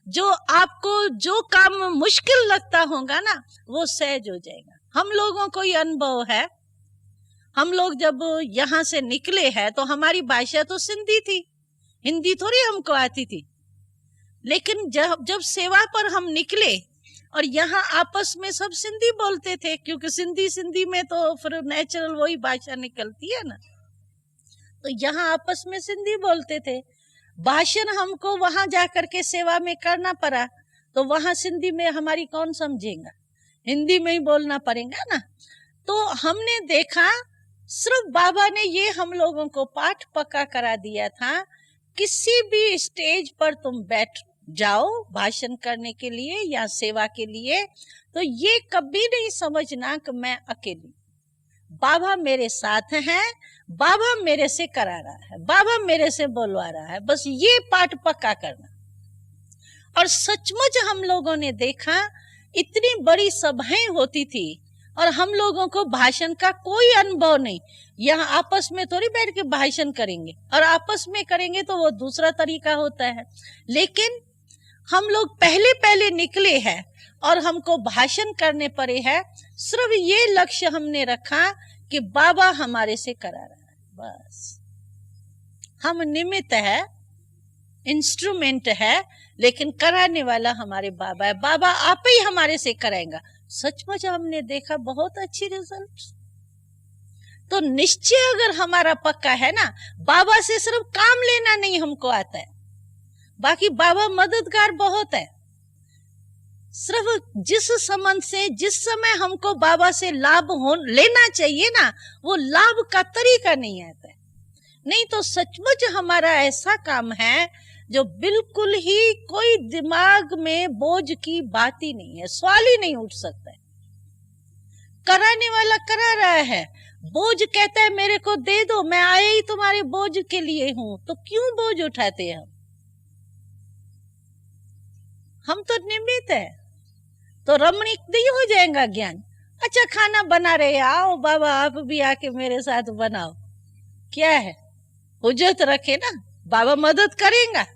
जो आपको जो काम मुश्किल लगता होगा ना वो सहज हो जाएगा। हम लोगों को ये अनुभव है, हम लोग जब यहाँ से निकले हैं तो हमारी भाषा तो सिंधी थी, हिंदी थोड़ी हमको आती थी, लेकिन जब सेवा पर हम निकले और यहाँ आपस में सब सिंधी बोलते थे, क्योंकि सिंधी में तो फिर नेचुरल वही भाषा निकलती है ना, तो यहाँ आपस में सिंधी बोलते थे। भाषण हमको वहां जाकर के सेवा में करना पड़ा, तो वहां सिंधी में हमारी कौन समझेगा, हिंदी में ही बोलना पड़ेगा ना। तो हमने देखा सिर्फ बाबा ने ये हम लोगों को पाठ पक्का करा दिया था, किसी भी स्टेज पर तुम बैठ जाओ भाषण करने के लिए या सेवा के लिए, तो ये कभी नहीं समझना कि मैं अकेली, बाबा मेरे साथ हैं, बाबा मेरे से करा रहा है, बाबा मेरे से बोलवा रहा है, बस ये पाठ पक्का करना। और सचमुच हम लोगों ने देखा इतनी बड़ी सभाएं होती थी और हम लोगों को भाषण का कोई अनुभव नहीं। यहाँ आपस में थोड़ी बैठ के भाषण करेंगे, और आपस में करेंगे तो वो दूसरा तरीका होता है, लेकिन हम लोग पहले पहले निकले हैं और हमको भाषण करने पड़े हैं। सिर्फ ये लक्ष्य हमने रखा कि बाबा हमारे से करा रहा है, बस हम निमित्त है, इंस्ट्रूमेंट है, लेकिन कराने वाला हमारे बाबा है। बाबा आप ही हमारे से कराएगा। सचमुच हमने देखा बहुत अच्छी रिजल्ट। तो निश्चय अगर हमारा पक्का है ना, बाबा से सिर्फ काम लेना नहीं हमको आता है, बाकी बाबा मददगार बहुत है। सिर्फ जिस संबंध से जिस समय हमको बाबा से लाभ लेना चाहिए ना, वो लाभ का तरीका नहीं आता है। नहीं तो सचमुच हमारा ऐसा काम है जो बिल्कुल ही कोई दिमाग में बोझ की बात ही नहीं है, सवाल ही नहीं उठ सकता है। कराने वाला करा रहा है, बोझ कहता है मेरे को दे दो, मैं आया ही तुम्हारे बोझ के लिए हूं, तो क्यों बोझ उठाते हैं हम तो निमित्त है। तो रमणीक नहीं हो जाएगा ज्ञान। अच्छा खाना बना रहे, आओ बाबा आप भी आके मेरे साथ बनाओ, क्या है हुज्जत रखे ना, बाबा मदद करेगा।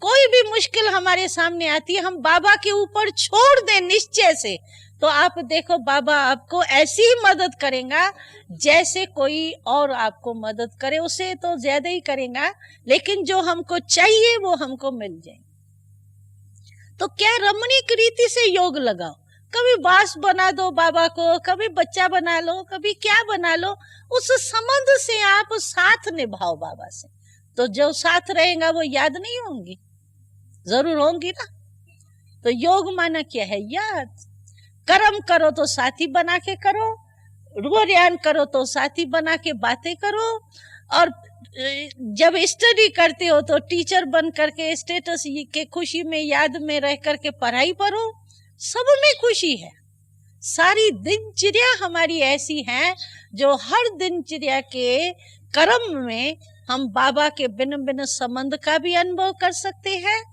कोई भी मुश्किल हमारे सामने आती है, हम बाबा के ऊपर छोड़ दें निश्चय से, तो आप देखो बाबा आपको ऐसी ही मदद करेगा जैसे कोई और आपको मदद करे, उसे तो ज्यादा ही करेगा, लेकिन जो हमको चाहिए वो हमको मिल जाए। तो क्या रमणीक रीति से योग लगाओ, कभी बांस बना दो बाबा को, कभी बच्चा बना लो, कभी क्या बना लो, उस संबंध से आप साथ निभाओ बाबा से, तो जो साथ रहेगा वो याद नहीं होंगी, जरूर होंगी ना। तो योग माना क्या है? याद। कर्म करो तो साथी बना के करो, रुआन करो तो साथी बना के बातें करो, और जब स्टडी करते हो तो टीचर बन करके स्टेटस के खुशी में, याद में रह करके पढ़ाई करो, सब में खुशी है। सारी दिनचर्या हमारी ऐसी है जो हर दिनचर्या के कर्म में हम बाबा के बिन बिन संबंध का भी अनुभव कर सकते हैं,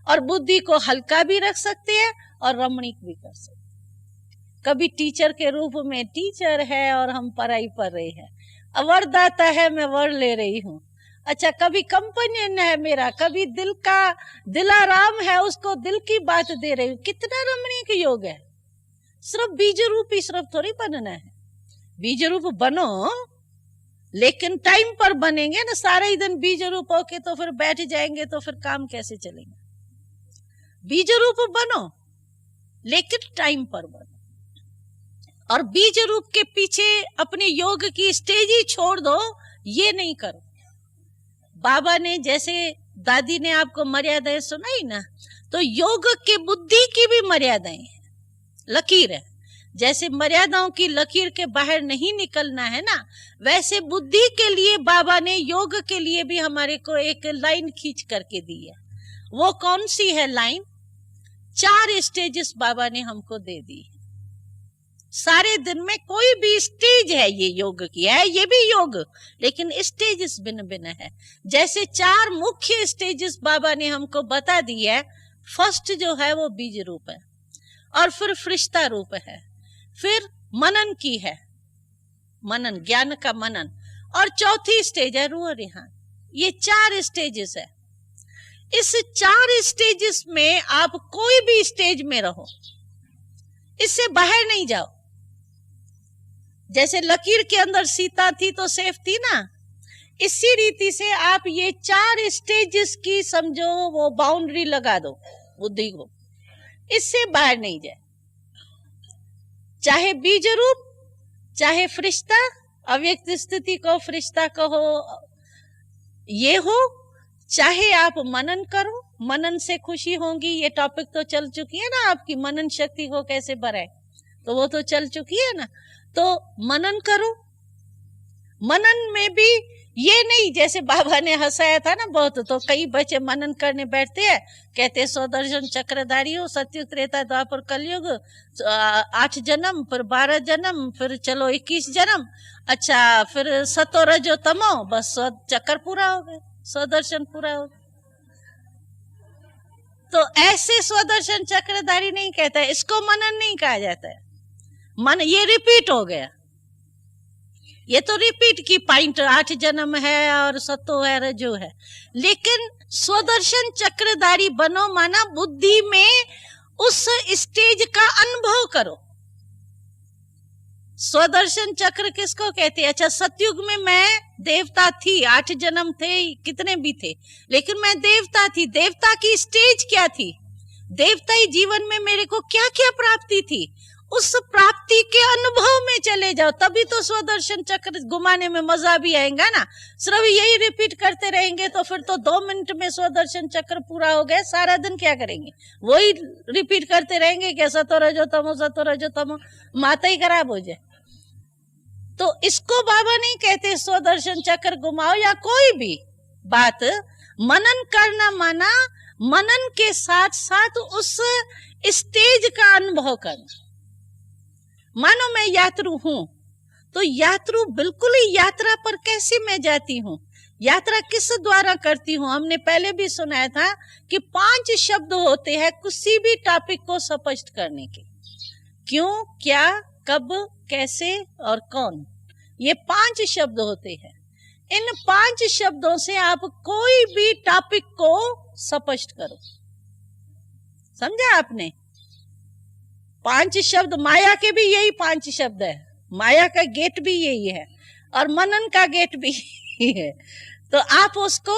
और बुद्धि को हल्का भी रख सकते हैं, और रमणीक भी कर सकते हैं। कभी टीचर के रूप में टीचर है और हम पढ़ाई पढ़ रहे हैं, वरदाता है मैं वर ले रही हूँ, अच्छा कभी कंपनियन है मेरा, कभी दिल का दिलाराम है, उसको दिल की बात दे रही हूँ, कितना रमणीक योग है। सिर्फ बीज रूप ही सिर्फ थोड़ी बनना है, बीज रूप बनो लेकिन टाइम पर बनेंगे ना, सारे ही दिन बीज रूप होके तो फिर बैठ जाएंगे तो फिर काम कैसे चलेंगे। बीज रूप बनो लेकिन टाइम पर बनो, और बीज रूप के पीछे अपने योग की स्टेज ही छोड़ दो, ये नहीं करो। बाबा ने जैसे दादी ने आपको मर्यादाएं सुनाई ना, तो योग के बुद्धि की भी मर्यादाएं हैं, लकीर है। जैसे मर्यादाओं की लकीर के बाहर नहीं निकलना है ना, वैसे बुद्धि के लिए बाबा ने योग के लिए भी हमारे को एक लाइन खींच करके दी है। वो कौन सी है लाइन? 4 स्टेजेस बाबा ने हमको दे दी। सारे दिन में कोई भी स्टेज है, ये योग की है, ये भी योग, लेकिन स्टेजेस भिन्न भिन्न है। जैसे 4 मुख्य स्टेजेस बाबा ने हमको बता दी है। फर्स्ट जो है वो बीज रूप है, और फिर फरिश्ता रूप है, फिर मनन की है, मनन ज्ञान का मनन, और चौथी स्टेज है रूह रिहान। ये 4 स्टेजेस है। इस 4 स्टेजेस में आप कोई भी स्टेज में रहो, इससे बाहर नहीं जाओ। जैसे लकीर के अंदर सीता थी तो सेफ थी ना, इसी रीति से आप ये 4 स्टेजेस की समझो वो बाउंड्री लगा दो बुद्धि को, इससे बाहर नहीं जाए। चाहे बीज रूप, चाहे फरिश्ता, अव्यक्त स्थिति को फरिश्ता कहो, ये हो, चाहे आप मनन करो, मनन से खुशी होगी, ये टॉपिक तो चल चुकी है ना आपकी, मनन शक्ति को कैसे बढ़ाए, तो वो तो चल चुकी है ना। तो मनन करो, मनन में भी ये नहीं जैसे बाबा ने हंसाया था ना बहुत, तो कई बच्चे मनन करने बैठते हैं, कहते स्वदर्शन चक्रधारी हो, सत्युग त्रेता द्वापर कलयुग, 8 जन्म, फिर 12 जन्म, फिर चलो 21 जन्म, अच्छा फिर सतो रजो तमो, बस चक्कर पूरा हो गया, स्वदर्शन पूरा हो गया। तो ऐसे स्वदर्शन चक्रधारी नहीं कहता है, इसको मनन नहीं कहा जाता है। मन ये रिपीट हो गया, ये तो रिपीट की पॉइंट, 8 जन्म है और सतो है रजो है, लेकिन स्वदर्शन चक्रधारी बनो माना बुद्धि में उस स्टेज का अनुभव करो। स्वदर्शन चक्र किसको कहते हैं? अच्छा सतयुग में मैं देवता थी, 8 जन्म थे, कितने भी थे, लेकिन मैं देवता थी। देवता की स्टेज क्या थी? देवताई जीवन में मेरे को क्या क्या प्राप्ति थी, उस प्राप्ति के अनुभव में चले जाओ, तभी तो स्वदर्शन चक्र घुमाने में मजा भी आएगा ना। सिर्फ यही रिपीट करते रहेंगे तो फिर तो 2 मिनट में स्वदर्शन चक्र पूरा हो गया, सारा दिन क्या करेंगे? वही रिपीट करते रहेंगे क्या सतो रजो तमो, माता ही खराब हो जाए। तो इसको बाबा नहीं कहते स्वदर्शन चक्र घुमाओ या कोई भी बात। मनन करना माना मनन के साथ साथ उस स्टेज का अनुभव करना। मानो मैं यात्रु हूं, तो यात्रु बिल्कुल ही यात्रा पर कैसे मैं जाती हूँ, यात्रा किस द्वारा करती हूँ। हमने पहले भी सुनाया था कि 5 शब्द होते हैं किसी भी टॉपिक को स्पष्ट करने के, क्यों, क्या, कब, कैसे और कौन, ये 5 शब्द होते हैं। इन 5 शब्दों से आप कोई भी टॉपिक को स्पष्ट करो। समझा आपने? 5 शब्द, माया के भी यही 5 शब्द है। माया का गेट भी यही है और मनन का गेट भी यही है। तो आप उसको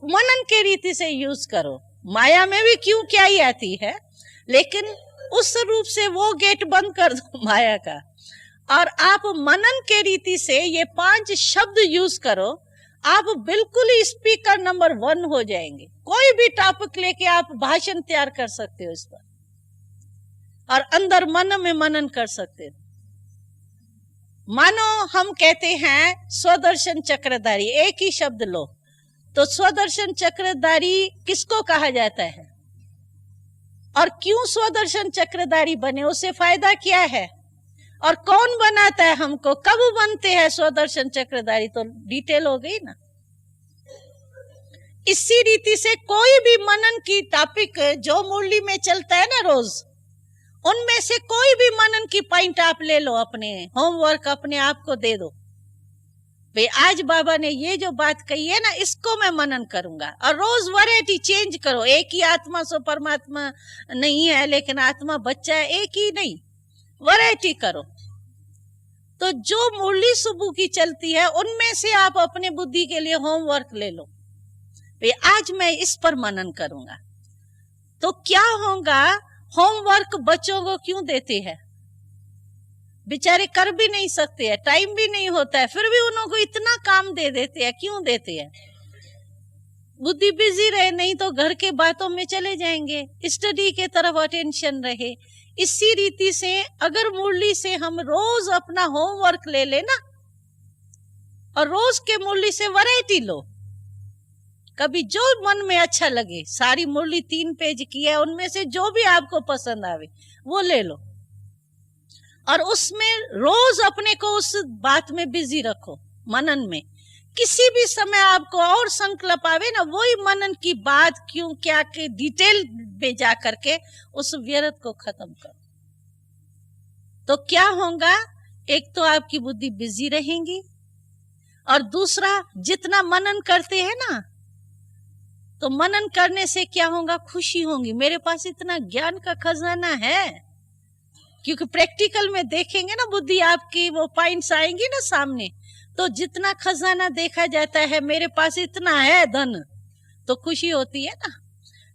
मनन के रीति से यूज करो। माया में भी क्यों क्या ही आती है, लेकिन उस रूप से वो गेट बंद कर दो माया का, और आप मनन के रीति से ये 5 शब्द यूज करो। आप बिल्कुल ही स्पीकर नंबर 1 हो जाएंगे। कोई भी टॉपिक लेके आप भाषण तैयार कर सकते हो इस पर, और अंदर मन में मनन कर सकते हो। मानो हम कहते हैं स्वदर्शन चक्रधारी, एक ही शब्द लो, तो स्वदर्शन चक्रधारी किसको कहा जाता है और क्यों स्वदर्शन चक्रधारी बने, उससे फायदा क्या है और कौन बनाता है हमको, कब बनते हैं स्वदर्शन चक्रधारी, तो डिटेल हो गई ना। इसी रीति से कोई भी मनन की टॉपिक जो मुरली में चलता है ना रोज, उनमें से कोई भी मनन की पॉइंट आप ले लो, अपने होमवर्क अपने आप को दे दो। भाई आज बाबा ने ये जो बात कही है ना, इसको मैं मनन करूंगा, और रोज वैरायटी चेंज करो। एक ही आत्मा सो परमात्मा नहीं है, लेकिन आत्मा बच्चा है, एक ही नहीं, वैरायटी करो। तो जो मुरली सुबह की चलती है उनमें से आप अपने बुद्धि के लिए होमवर्क ले लो। भाई आज मैं इस पर मनन करूंगा। तो क्या होगा, होमवर्क बच्चों को क्यों देते हैं? बेचारे कर भी नहीं सकते हैं, टाइम भी नहीं होता है, फिर भी उनको इतना काम दे देते हैं। क्यों देते हैं? बुद्धि बिजी रहे, नहीं तो घर के बातों में चले जाएंगे, स्टडी के तरफ अटेंशन रहे। इसी रीति से अगर मुरली से हम रोज अपना होमवर्क ले लेना, और रोज के मुरली से वैरायटी लो, कभी जो मन में अच्छा लगे, सारी मुरली 3 पेज की है, उनमें से जो भी आपको पसंद आवे वो ले लो, और उसमें रोज अपने को उस बात में बिजी रखो, मनन में। किसी भी समय आपको और संकल्प आवे ना, वही मनन की बात क्यों क्या के डिटेल में जा करके उस व्यर्थ को खत्म करो। तो क्या होगा, एक तो आपकी बुद्धि बिजी रहेगी, और दूसरा जितना मनन करते हैं ना, तो मनन करने से क्या होगा, खुशी होगी। मेरे पास इतना ज्ञान का खजाना है, क्योंकि प्रैक्टिकल में देखेंगे ना बुद्धि आपकी, वो पॉइंट्स आएंगी ना सामने, तो जितना खजाना देखा जाता है, मेरे पास इतना है धन, तो खुशी होती है ना।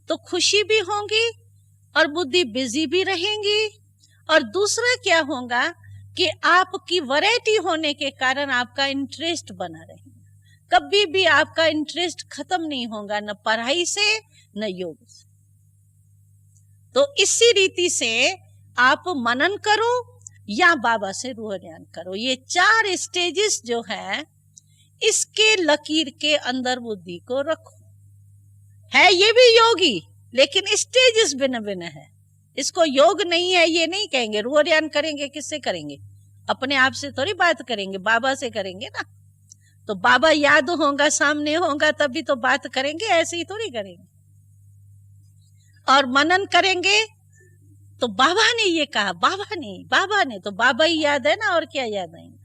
तो खुशी भी होगी और बुद्धि बिजी भी रहेंगी। और दूसरा क्या होगा कि आपकी वैरायटी होने के कारण आपका इंटरेस्ट बना रहेगा। कभी भी आपका इंटरेस्ट खत्म नहीं होगा, न पढ़ाई से न योग से। तो इसी रीति से आप मनन करो या बाबा से रूह ध्यान करो। ये 4 स्टेजेस जो है, इसके लकीर के अंदर बुद्धि को रखो। है ये भी योगी, लेकिन स्टेजेस भिन्न भिन्न है। इसको योग नहीं है ये नहीं कहेंगे। रूह ध्यान करेंगे, किससे करेंगे? अपने आप से थोड़ी बात करेंगे, बाबा से करेंगे ना। तो बाबा याद होगा, सामने होगा, तभी तो बात करेंगे, ऐसे ही थोड़ी करेंगे। और मनन करेंगे तो बाबा ने ये कहा, बाबा ने तो बाबा ही याद है ना, और क्या याद आएंगे।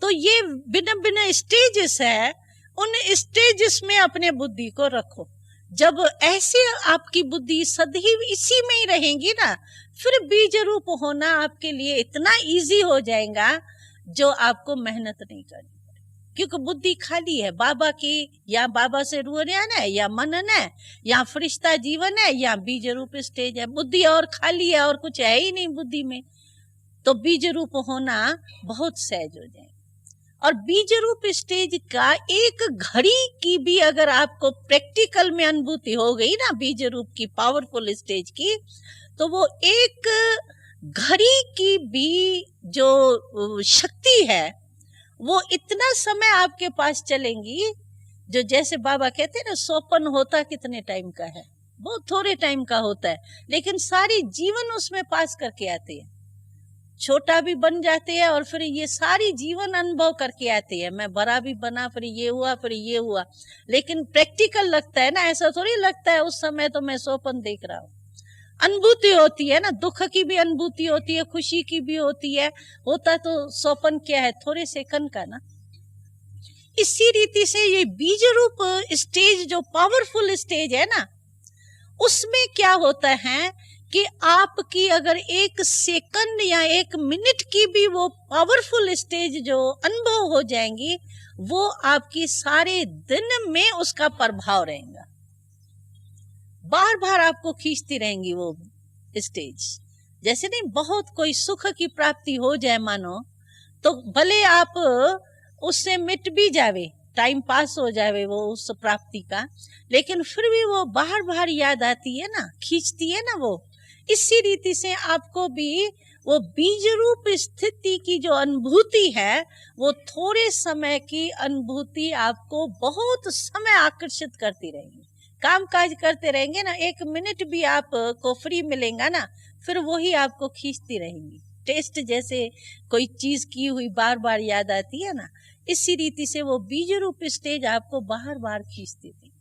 तो ये भिन्न भिन्न स्टेजेस है, उन स्टेजेस में अपने बुद्धि को रखो। जब ऐसे आपकी बुद्धि सदैव इसी में ही रहेगी ना, फिर बीज रूप होना आपके लिए इतना इजी हो जाएगा, जो आपको मेहनत नहीं करनी, क्योंकि बुद्धि खाली है। बाबा की या बाबा से रूह ध्यान है, या मनन है, या फरिश्ता जीवन है, या बीज रूप स्टेज है। बुद्धि और खाली है, और कुछ है ही नहीं बुद्धि में, तो बीज रूप होना बहुत सहज हो जाए। और बीज रूप स्टेज का एक घड़ी की भी अगर आपको प्रैक्टिकल में अनुभूति हो गई ना, बीज रूप की पावरफुल स्टेज की, तो वो एक घड़ी की भी जो शक्ति है, वो इतना समय आपके पास चलेंगी, जो जैसे बाबा कहते हैं ना, सोपन होता कितने टाइम का है, बहुत थोड़े टाइम का होता है, लेकिन सारी जीवन उसमें पास करके आते हैं। छोटा भी बन जाते हैं, और फिर ये सारी जीवन अनुभव करके आते हैं। मैं बड़ा भी बना, फिर ये हुआ, फिर ये हुआ, लेकिन प्रैक्टिकल लगता है ना, ऐसा थोड़ी लगता है उस समय तो मैं सोपन देख रहा हूँ। अनुभूति होती है ना, दुख की भी अनुभूति होती है, खुशी की भी होती है। होता तो सोपन क्या है, थोड़े सेकंड का ना। इसी रीति से ये बीज रूप स्टेज जो पावरफुल स्टेज है ना, उसमें क्या होता है कि आपकी अगर 1 सेकंड या 1 मिनट की भी वो पावरफुल स्टेज जो अनुभव हो जाएंगी, वो आपकी सारे दिन में उसका प्रभाव रहेगा, बार बार आपको खींचती रहेंगी वो स्टेज। जैसे नहीं, बहुत कोई सुख की प्राप्ति हो जाए मानो, तो भले आप उससे मिट भी जावे, टाइम पास हो जावे वो उस प्राप्ति का, लेकिन फिर भी वो बार बार याद आती है ना, खींचती है ना वो। इसी रीति से आपको भी वो बीज रूप स्थिति की जो अनुभूति है, वो थोड़े समय की अनुभूति आपको बहुत समय आकर्षित करती रहेगी। काम काज करते रहेंगे ना, 1 मिनट भी आपको फ्री मिलेगा ना, फिर वही आपको खींचती रहेंगी। टेस्ट जैसे कोई चीज की हुई बार बार याद आती है ना, इसी रीति से वो बीज रूप स्टेज आपको बार बार खींचती थी।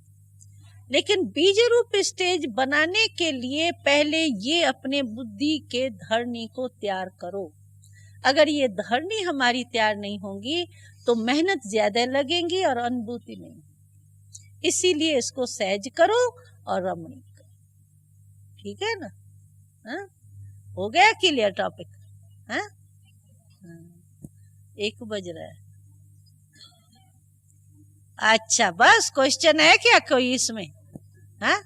लेकिन बीज रूप स्टेज बनाने के लिए पहले ये अपने बुद्धि के धरनी को तैयार करो। अगर ये धरनी हमारी तैयार नहीं होगी तो मेहनत ज्यादा लगेंगी और अनुभूति नहीं। इसीलिए इसको सहज करो और रमणीय करो। ठीक है ना? हा? हो गया क्लियर टॉपिक? हाँ, 1 बज रहा है। अच्छा, बस क्वेश्चन है क्या कोई इसमें? हाँ,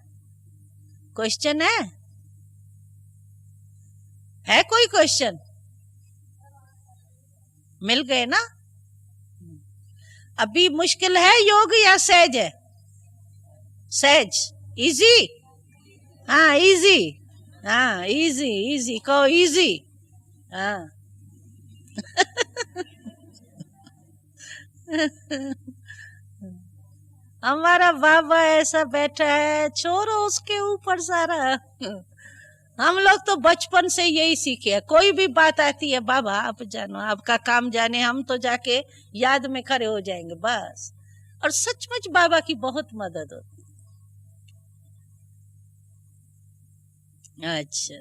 क्वेश्चन है कोई क्वेश्चन? मिल गए ना? अभी मुश्किल है योग या सहज है? सहज, इजी। हाँ इजी, हाँ इजी, इजी कहो, इजी। हाँ हमारा बाबा ऐसा बैठा है, छोड़ो उसके ऊपर सारा। हम लोग तो बचपन से यही सीखे, कोई भी बात आती है, बाबा आप जानो, आपका काम जाने, हम तो जाके याद में खड़े हो जाएंगे बस। और सचमुच बाबा की बहुत मदद होती। अच्छा।